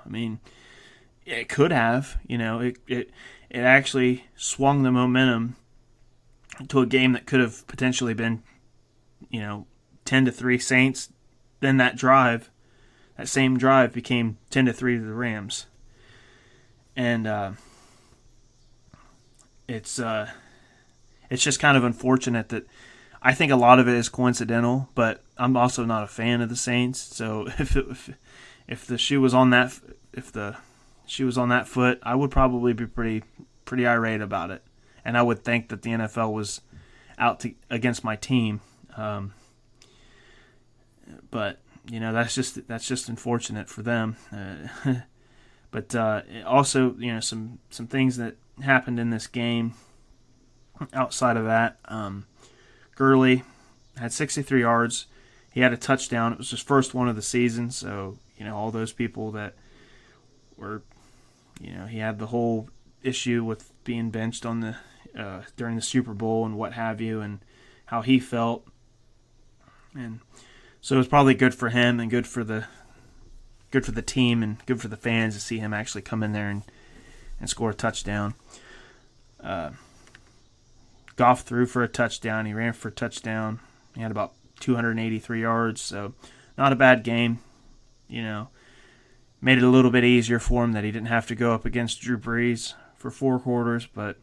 It could have. It actually swung the momentum to a game that could have potentially been, 10-3 Saints. Then that same drive became 10-3 to the Rams. And it's just kind of unfortunate that I think a lot of it is coincidental, but I'm also not a fan of the Saints. So if the shoe was on that foot, I would probably be pretty irate about it, and I would think that the NFL was out against my team. But that's just unfortunate for them. But also, some things that happened in this game outside of that. Gurley had 63 yards. He had a touchdown. It was his first one of the season, so all those people that were, he had the whole issue with being benched on the during the Super Bowl and what have you, and how he felt, and so it was probably good for him and good for the team and good for the fans to see him actually come in there and score a touchdown. Goff threw for a touchdown. He ran for a touchdown. He had about 283 yards, so not a bad game. Made it a little bit easier for him that he didn't have to go up against Drew Brees for 4 quarters. But,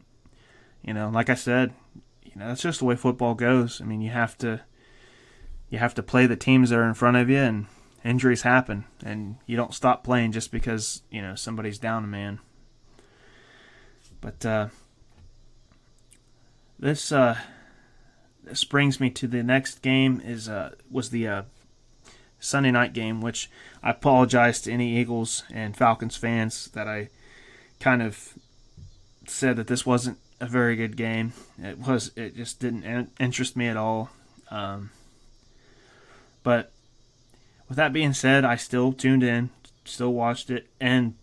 like I said, that's just the way football goes. I mean, you have to play the teams that are in front of you, and injuries happen, and you don't stop playing just because, somebody's down a man. But this brings me to the next game was the Sunday night game, which I apologize to any Eagles and Falcons fans that I kind of said that this wasn't a very good game. It just didn't interest me at all. But with that being said, I still tuned in, still watched it, and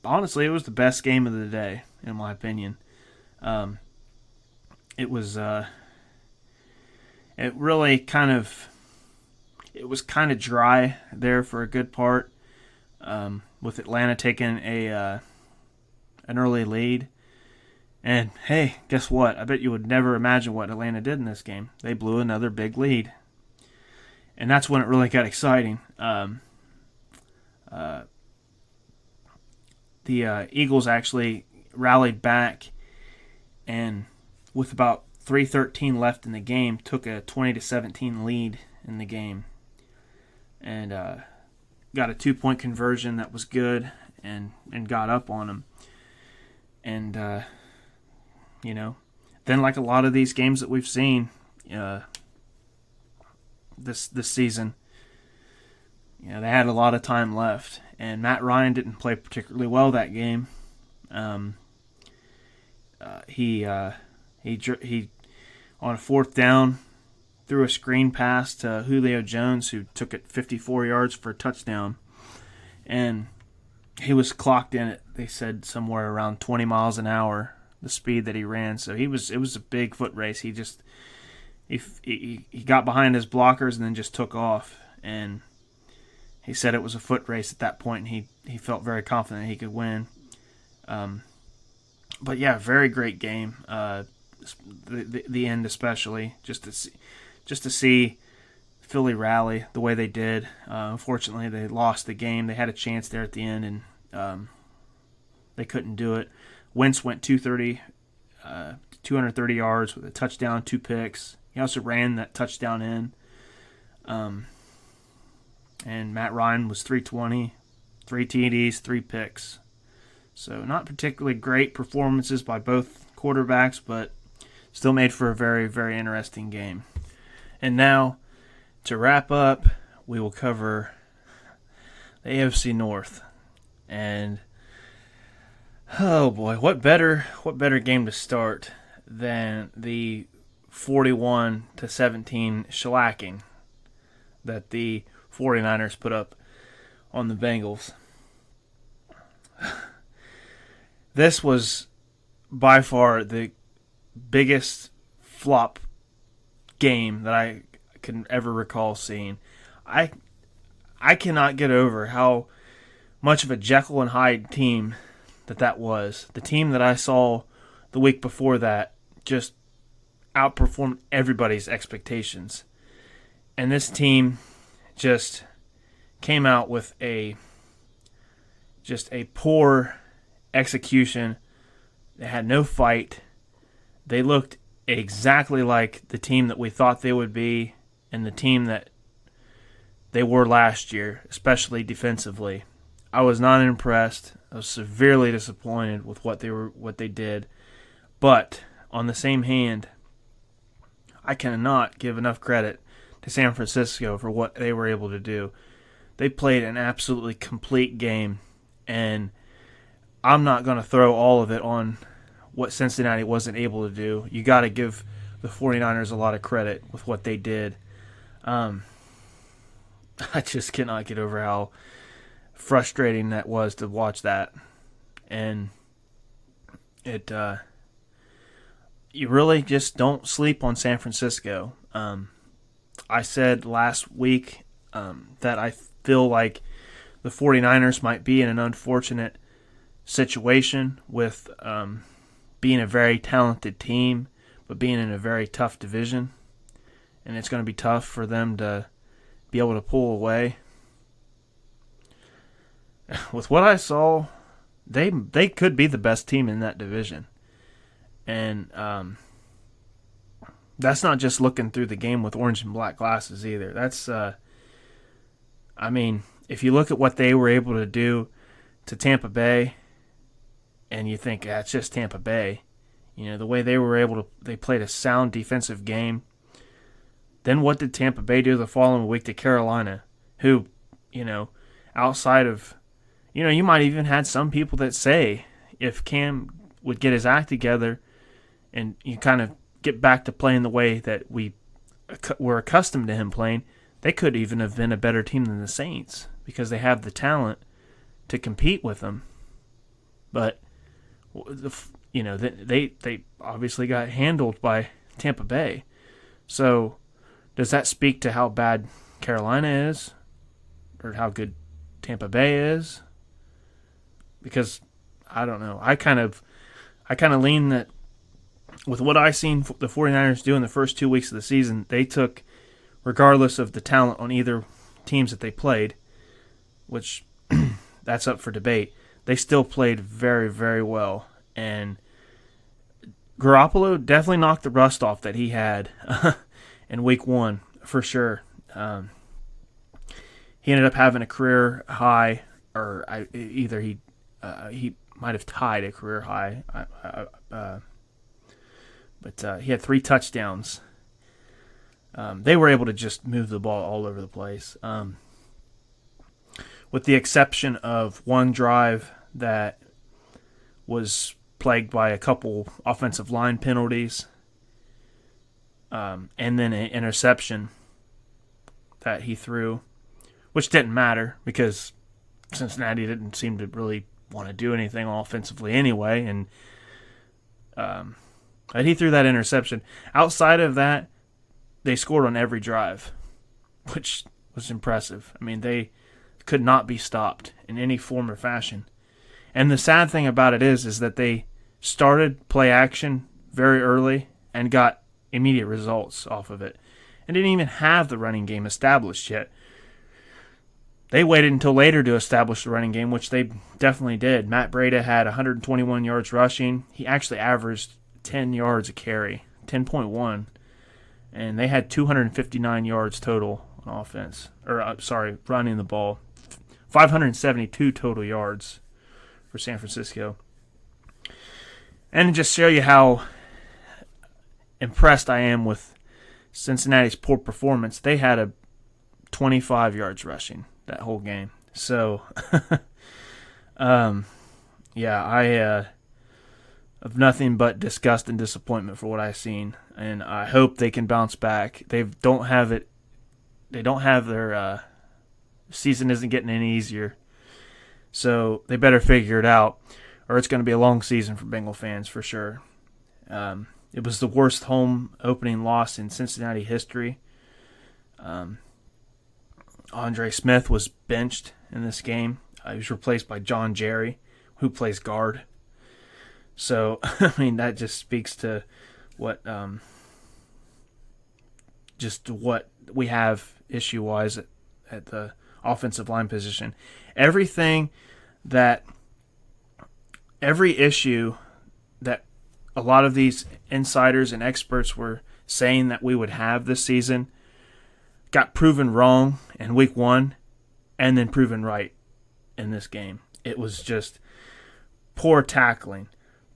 honestly, it was the best game of the day, in my opinion. It was dry there for a good part, with Atlanta taking an early lead. And hey, guess what? I bet you would never imagine what Atlanta did in this game. They blew another big lead. And that's when it really got exciting. The Eagles actually rallied back, and with about 3:13 left in the game, took a 20-17 lead in the game, and got a 2-point conversion that was good, and got up on them. And then like a lot of these games that we've seen this season, they had a lot of time left, and Matt Ryan didn't play particularly well that game. He on a 4th down threw a screen pass to Julio Jones, who took it 54 yards for a touchdown, and he was clocked in it. They said somewhere around 20 miles an hour, the speed that he ran. So it was a big foot race. He just he got behind his blockers and then just took off, and he said it was a foot race at that point, and he felt very confident he could win. But yeah, very great game. The end especially, just to see Philly rally the way they did. Unfortunately, they lost the game. They had a chance there at the end, and they couldn't do it. Wentz went 230 yards with a touchdown, 2 picks. He also ran that touchdown in. And Matt Ryan was 320, 3 TDs, 3 picks. So not particularly great performances by both quarterbacks, but still made for a very, very interesting game. And now, to wrap up, we will cover the AFC North. And oh boy, what better game to start than the 41-17 shellacking that the 49ers put up on the Bengals. This was by far the biggest flop game that I can ever recall seeing. I cannot get over how much of a Jekyll and Hyde team that was. The team that I saw the week before that just outperformed everybody's expectations. And this team just came out with a poor execution. They had no fight. They looked exactly like the team that we thought they would be and the team that they were last year, especially defensively. I was not impressed. I was severely disappointed with what they did. But on the same hand, I cannot give enough credit to San Francisco for what they were able to do. They played an absolutely complete game, and I'm not going to throw all of it on what Cincinnati wasn't able to do. You got to give the 49ers a lot of credit with what they did. I just cannot get over how frustrating that was to watch that. And you really just don't sleep on San Francisco. I said last week that I feel like the 49ers might be in an unfortunate situation with being a very talented team, but being in a very tough division. And it's going to be tough for them to be able to pull away. With what I saw, they could be the best team in that division. And that's not just looking through the game with orange and black glasses either. That's, if you look at what they were able to do to Tampa Bay, and you think, it's just Tampa Bay. The way they played a sound defensive game. Then what did Tampa Bay do the following week to Carolina? Who, outside of, you might even had some people that say if Cam would get his act together and you kind of get back to playing the way that we were accustomed to him playing, they could even have been a better team than the Saints because they have the talent to compete with them. But they obviously got handled by Tampa Bay. So does that speak to how bad Carolina is or how good Tampa Bay is? Because I don't know. I kind of lean that with what I've seen the 49ers do in the first 2 weeks of the season, they took, regardless of the talent on either teams that they played, which that's up for debate, they still played very, very well. And Garoppolo definitely knocked the rust off that he had in week 1, for sure. He ended up having a career high, or either he might have tied a career high, but he had 3 touchdowns. They were able to just move the ball all over the place, with the exception of one drive that was plagued by a couple offensive line penalties, and then an interception that he threw, which didn't matter because Cincinnati didn't seem to really want to do anything offensively anyway, and but he threw that interception. Outside of that, they scored on every drive, which was impressive. They could not be stopped in any form or fashion. And the sad thing about it is that they started play action very early and got immediate results off of it, and didn't even have the running game established yet. They waited until later to establish the running game, which they definitely did. Matt Breida had 121 yards rushing. He actually averaged 10 yards a carry, 10.1. And they had 259 yards total on offense. Running the ball. 572 total yards for San Francisco. And to just show you how impressed I am with Cincinnati's poor performance, they had a 25 yards rushing that whole game. So, I have nothing but disgust and disappointment for what I've seen, and I hope they can bounce back. They don't have their season isn't getting any easier, so they better figure it out, or it's going to be a long season for Bengal fans for sure. It was the worst home opening loss in Cincinnati history. Andre Smith was benched in this game. He was replaced by John Jerry, who plays guard. So, that just speaks to what we have issue-wise at the offensive line position. Every issue that a lot of these insiders and experts were saying that we would have this season got proven wrong in week 1 and then proven right in this game. It was just poor tackling,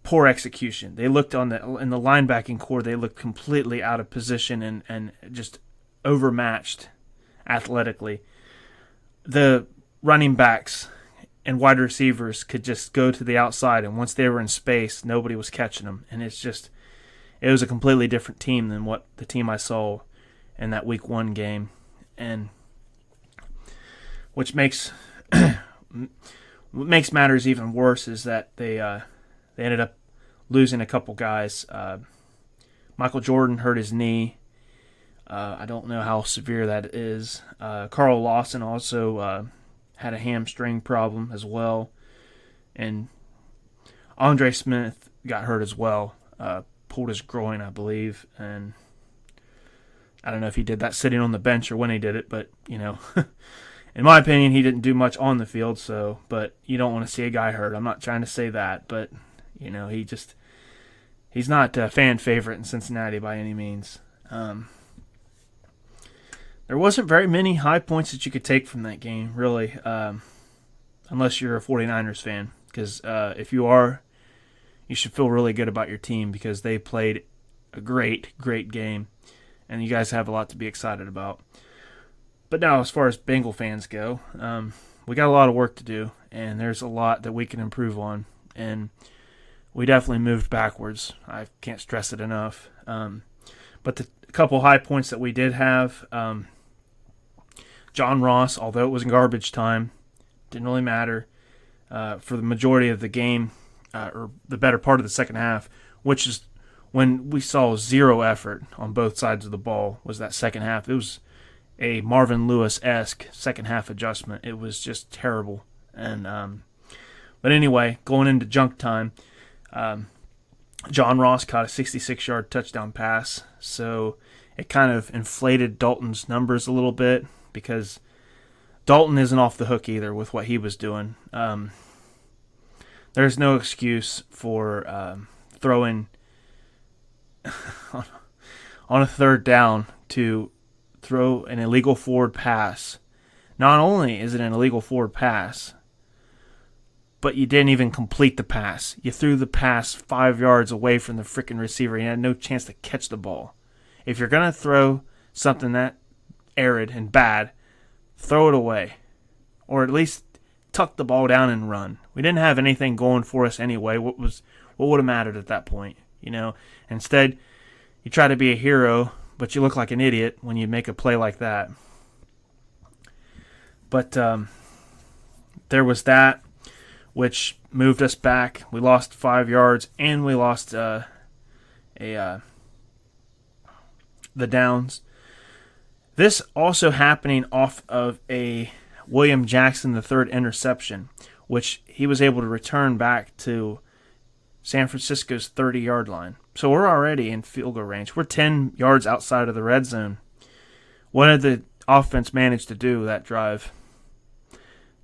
poor execution. They looked in the linebacking core, they looked completely out of position and just overmatched athletically. The running backs and wide receivers could just go to the outside, and once they were in space, nobody was catching them. And it was a completely different team than what the team I saw in that Week 1 game, and which makes what makes matters even worse is that they ended up losing a couple guys. Michael Jordan hurt his knee. I don't know how severe that is. Carl Lawson also had a hamstring problem as well. And Andre Smith got hurt as well. Pulled his groin, I believe. And I don't know if he did that sitting on the bench or when he did it, but, in my opinion, he didn't do much on the field. But you don't want to see a guy hurt. I'm not trying to say that, but, he's not a fan favorite in Cincinnati by any means. There wasn't very many high points that you could take from that game, really, unless you're a 49ers fan. Because if you are, you should feel really good about your team because they played a great, great game, and you guys have a lot to be excited about. But now, as far as Bengal fans go, we got a lot of work to do, and there's a lot that we can improve on, and we definitely moved backwards. I can't stress it enough. But the couple high points that we did have, John Ross, although it was in garbage time, didn't really matter for the majority of the game, or the better part of the second half, which is when we saw zero effort on both sides of the ball, was that second half. It was a Marvin Lewis-esque second half adjustment. It was just terrible. And but anyway, going into junk time, John Ross caught a 66-yard touchdown pass, so it kind of inflated Dalton's numbers a little bit because Dalton isn't off the hook either with what he was doing. There's no excuse for throwing on a third down to throw an illegal forward pass. Not only is it an illegal forward pass, but you didn't even complete the pass. You threw the pass 5 yards away from the freaking receiver. You had no chance to catch the ball. If you're going to throw something that arid and bad, throw it away. Or at least tuck the ball down and run. We didn't have anything going for us anyway. What would have mattered at that point? Instead, you try to be a hero, but you look like an idiot when you make a play like that. But there was that, which moved us back. We lost 5 yards, and we lost the downs. This also happening off of a William Jackson III interception, which he was able to return back to San Francisco's 30-yard line. So we're already in field goal range. We're 10 yards outside of the red zone. What did the offense manage to do that drive?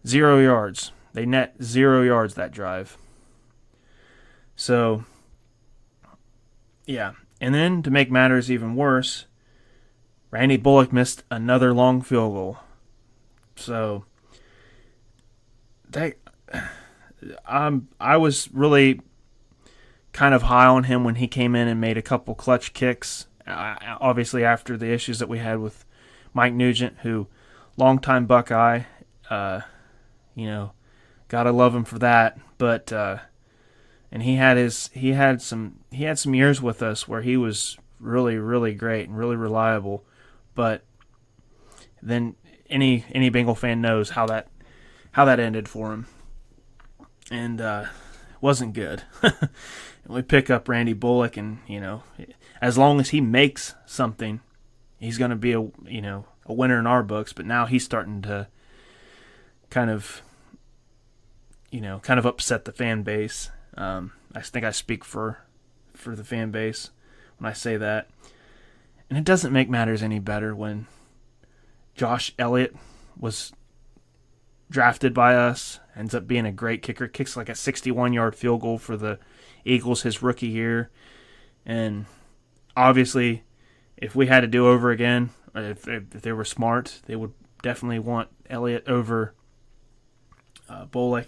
0 yards. They net 0 yards that drive. So, yeah. And then, to make matters even worse, Randy Bullock missed another long field goal. So, I was really kind of high on him when he came in and made a couple clutch kicks. Obviously, after the issues that we had with Mike Nugent, who, longtime Buckeye, gotta love him for that. But and he had some years with us where he was really, really great and really reliable. But then any Bengal fan knows how that ended for him, and wasn't good. And we pick up Randy Bullock, and as long as he makes something, he's going to be a winner in our books. But now he's starting to kind of upset the fan base. I think I speak for the fan base when I say that. And it doesn't make matters any better when Josh Elliott was drafted by us, ends up being a great kicker, kicks like a 61-yard field goal for the Eagles his rookie year. And obviously, if we had to do over again, if they were smart, they would definitely want Elliott over Bullock.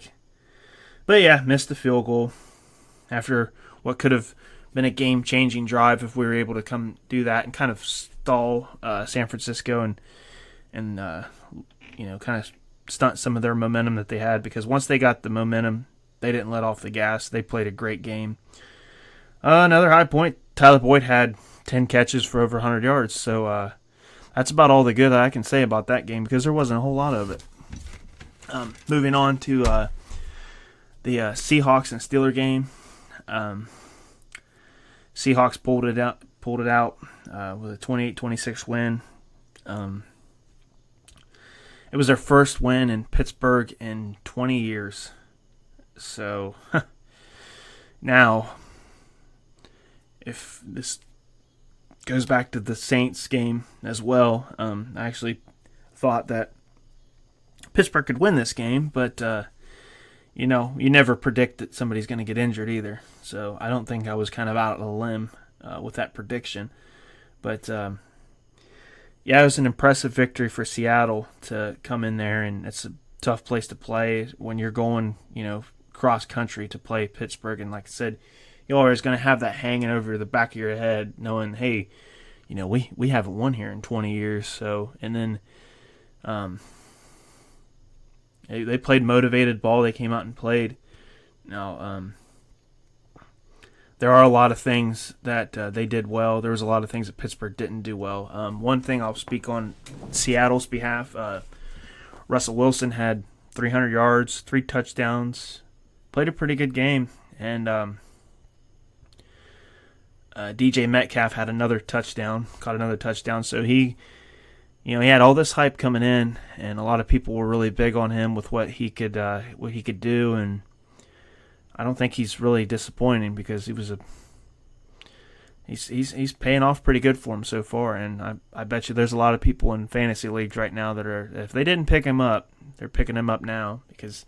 But yeah, missed the field goal after what could have been a game-changing drive if we were able to come do that and kind of stall San Francisco and kind of stunt some of their momentum that they had, because once they got the momentum, they didn't let off the gas. They played a great game. Another high point, Tyler Boyd had 10 catches for over 100 yards. So that's about all the good that I can say about that game because there wasn't a whole lot of it. Moving on to the Seahawks and Steeler game. Seahawks pulled it out with a 28-26 win. It was their first win in Pittsburgh in 20 years. So now, if this goes back to the Saints game as well, I actually thought that Pittsburgh could win this game, but you never predict that somebody's going to get injured either. So I don't think I was kind of out on a limb with that prediction. But yeah, it was an impressive victory for Seattle to come in there, and it's a tough place to play when you're going, cross country to play Pittsburgh. And like I said, you're always going to have that hanging over the back of your head, knowing, hey, we haven't won here in 20 years. So, and then they played motivated ball. They came out and played. Now, there are a lot of things that they did well. There was a lot of things that Pittsburgh didn't do well. One thing I'll speak on Seattle's behalf, Russell Wilson had 300 yards, 3 touchdowns, played a pretty good game. And DJ Metcalf had another touchdown, caught another touchdown. So he had all this hype coming in, and a lot of people were really big on him with what he could do, and I don't think he's really disappointing because he's paying off pretty good for him so far, and I bet you there's a lot of people in fantasy leagues right now that are, if they didn't pick him up, they're picking him up now because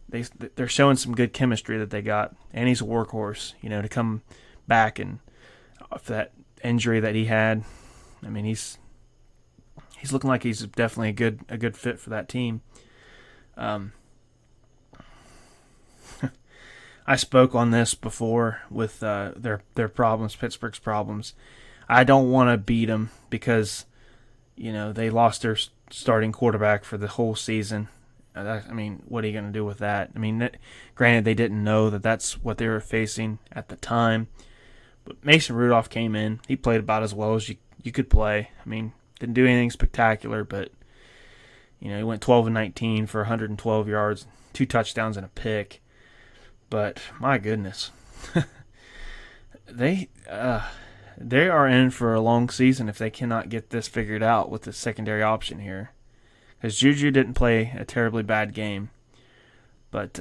they're showing some good chemistry that they got, and he's a workhorse, to come back and off that injury that he had. I mean, he's looking like he's definitely a good fit for that team. I spoke on this before with their problems, Pittsburgh's problems. I don't want to beat them because, they lost their starting quarterback for the whole season. I mean, what are you going to do with that? I mean, granted, they didn't know that that's what they were facing at the time. But Mason Rudolph came in. He played about as well as you could play. I mean, didn't do anything spectacular, but, he went 12-19 for 112 yards, 2 touchdowns and a pick. But my goodness, they are in for a long season if they cannot get this figured out with the secondary option here. Because Juju didn't play a terribly bad game, but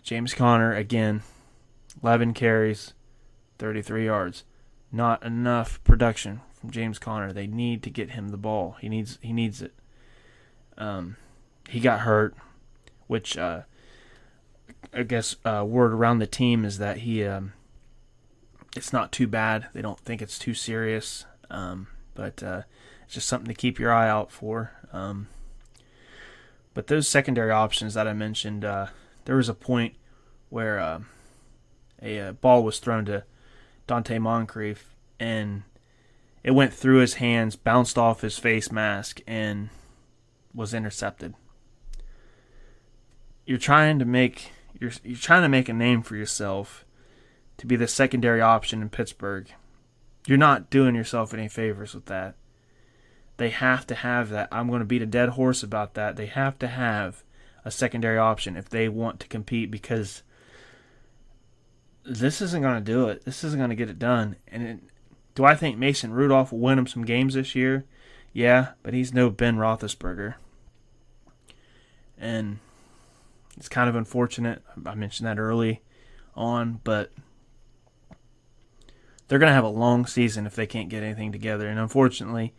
James Conner again, 11 carries, 33 yards, not enough production from James Conner. They need to get him the ball. He needs it. He got hurt, which. I guess word around the team is that he it's not too bad. They don't think it's too serious, but it's just something to keep your eye out for. But those secondary options that I mentioned, there was a point where a ball was thrown to Dante Moncrief, and it went through his hands, bounced off his face mask, and was intercepted. You're trying to make a name for yourself to be the secondary option in Pittsburgh. You're not doing yourself any favors with that. They have to have that. I'm going to beat a dead horse about that. They have to have a secondary option if they want to compete, because this isn't going to do it. This isn't going to get it done. Do I think Mason Rudolph will win them some games this year? Yeah, but he's no Ben Roethlisberger. And it's kind of unfortunate. I mentioned that early on, but they're going to have a long season if they can't get anything together. And unfortunately,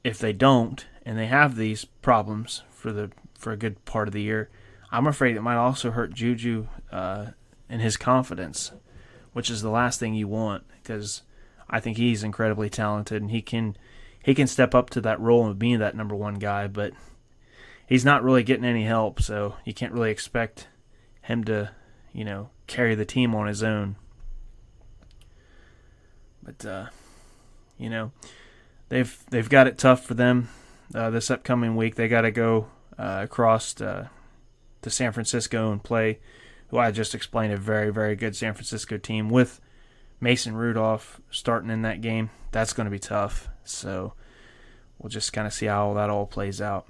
if they don't, and they have these problems for a good part of the year, I'm afraid it might also hurt Juju and his confidence, which is the last thing you want, because I think he's incredibly talented and he can step up to that role and be that number one guy, but he's not really getting any help, so you can't really expect him to, carry the team on his own. But they've got it tough for them this upcoming week. They got to go across to San Francisco and play, who I just explained, a very, very good San Francisco team with Mason Rudolph starting in that game, that's going to be tough. So we'll just kind of see how that all plays out.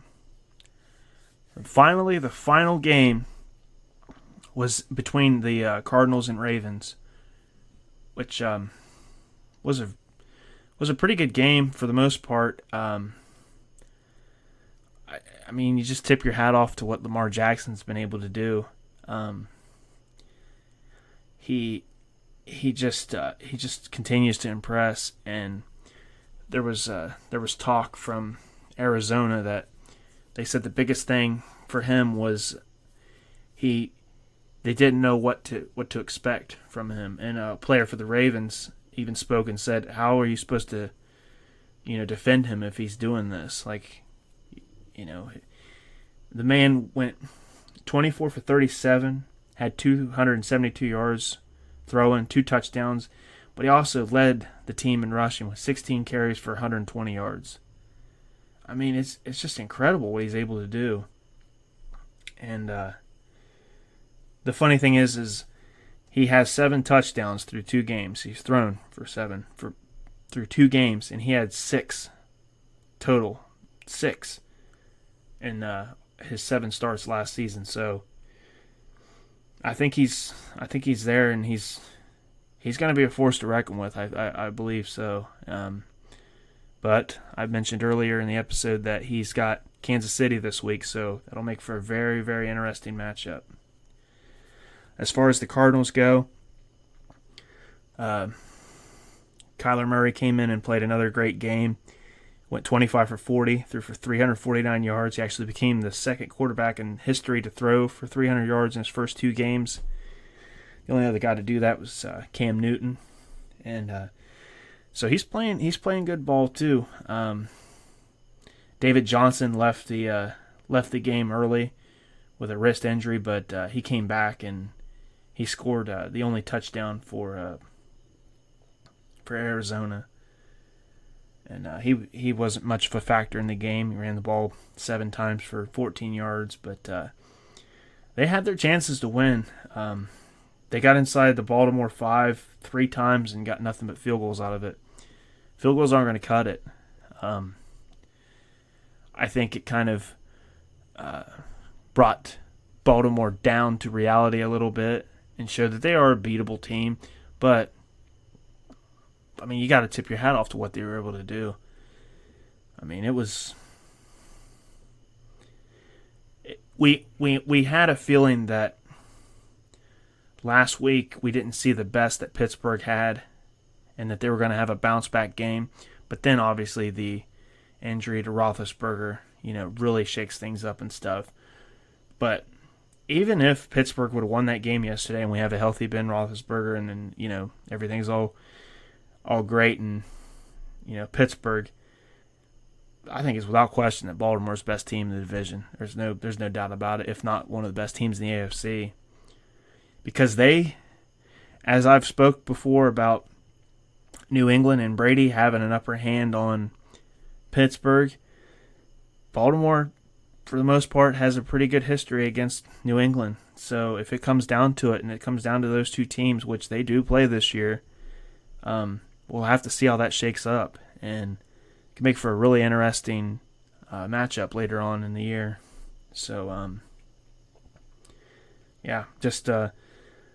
And finally, the final game was between the Cardinals and Ravens, which was a pretty good game for the most part. I mean, you just tip your hat off to what Lamar Jackson's been able to do. He just continues to impress, and there was talk from Arizona that they said the biggest thing for him was they didn't know what to expect from him. And a player for the Ravens even spoke and said, "How are you supposed to, defend him if he's doing this? Like, the man went 24 for 37, had 272 yards throwing, 2 touchdowns, but he also led the team in rushing with 16 carries for 120 yards. I mean, it's just incredible what he's able to do. And the funny thing is he has 7 touchdowns through 2 games. He's thrown for 7 through 2 games, and he had 6 total, 6 in his 7 starts last season. So I think he's there, and he's going to be a force to reckon with. I believe so. But I mentioned earlier in the episode that he's got Kansas City this week, so that'll make for a very, very interesting matchup. As far as the Cardinals go, Kyler Murray came in and played another great game. Went 25 for 40, threw for 349 yards. He actually became the second quarterback in history to throw for 300 yards in his first 2 games. The only other guy to do that was Cam Newton, and so he's playing good ball too. David Johnson left the game early with a wrist injury, but he came back and he scored the only touchdown for Arizona. And he wasn't much of a factor in the game. He ran the ball 7 times for 14 yards, but they had their chances to win. They got inside the Baltimore 5 3 times and got nothing but field goals out of it. Field goals aren't going to cut it. I think it kind of brought Baltimore down to reality a little bit and showed that they are a beatable team. But, I mean, you got to tip your hat off to what they were able to do. I mean, it was... We had a feeling that last week we didn't see the best that Pittsburgh had and that they were going to have a bounce-back game. But then, obviously, the injury to Roethlisberger, really shakes things up and stuff. But even if Pittsburgh would have won that game yesterday and we have a healthy Ben Roethlisberger and then, everything's all great and, Pittsburgh, I think it's without question that Baltimore's the best team in the division. There's no doubt about it, if not one of the best teams in the AFC. Because they, as I've spoke before about New England and Brady having an upper hand on Pittsburgh, Baltimore, for the most part, has a pretty good history against New England. So if it comes down to it, and it comes down to those 2 teams, which they do play this year, we'll have to see how that shakes up. And it can make for a really interesting matchup later on in the year. So, yeah, just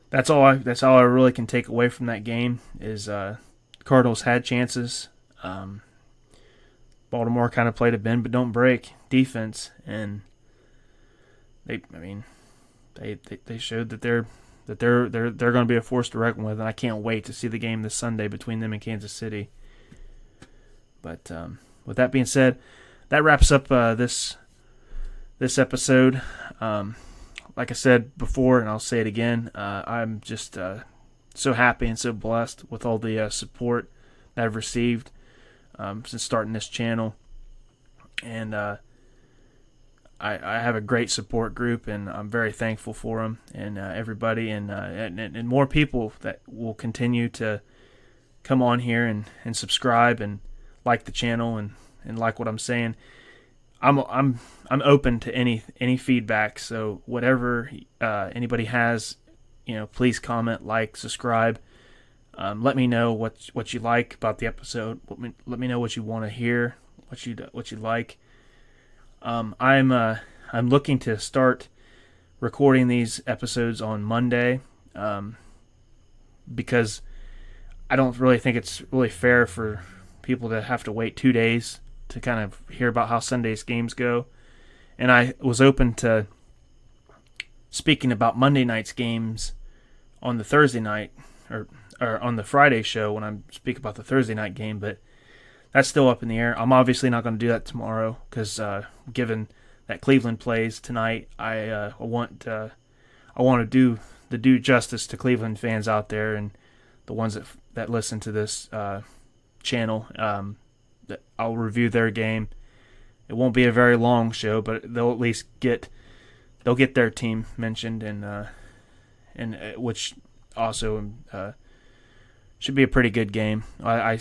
that's all I really can take away from that game is Cardinals had chances. Baltimore kind of played a bend but don't break defense, and they showed that they're going to be a force to reckon with, and I can't wait to see the game this Sunday between them and Kansas City. But with that being said, that wraps up this episode. Like I said before, and I'll say it again, I'm just so happy and so blessed with all the support that I've received since starting this channel. And I have a great support group, and I'm very thankful for them and everybody, and more people that will continue to come on here and subscribe and like the channel and like what I'm saying. I'm open to any feedback. So whatever anybody has, please comment, like, subscribe. Let me know what you like about the episode. Let me know what you want to hear, what you like. I'm looking to start recording these episodes on Monday, because I don't really think it's really fair for people to have to wait 2 days to kind of hear about how Sunday's games go. And I was open to speaking about Monday night's games on the Thursday night, or on the Friday show when I speak about the Thursday night game, but that's still up in the air. I'm obviously not going to do that tomorrow because given that Cleveland plays tonight, I want to do the due justice to Cleveland fans out there and the ones that listen to this channel. That I'll review their game. It won't be a very long show, but they'll at least get their team mentioned, and which also should be a pretty good game. I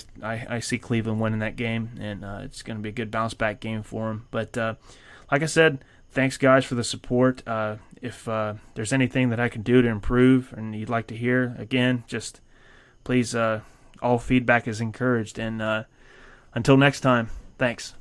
see Cleveland winning that game, and it's going to be a good bounce back game for them. But like I said, thanks guys for the support. If there's anything that I can do to improve and you'd like to hear, again, just please, all feedback is encouraged. And until next time, thanks.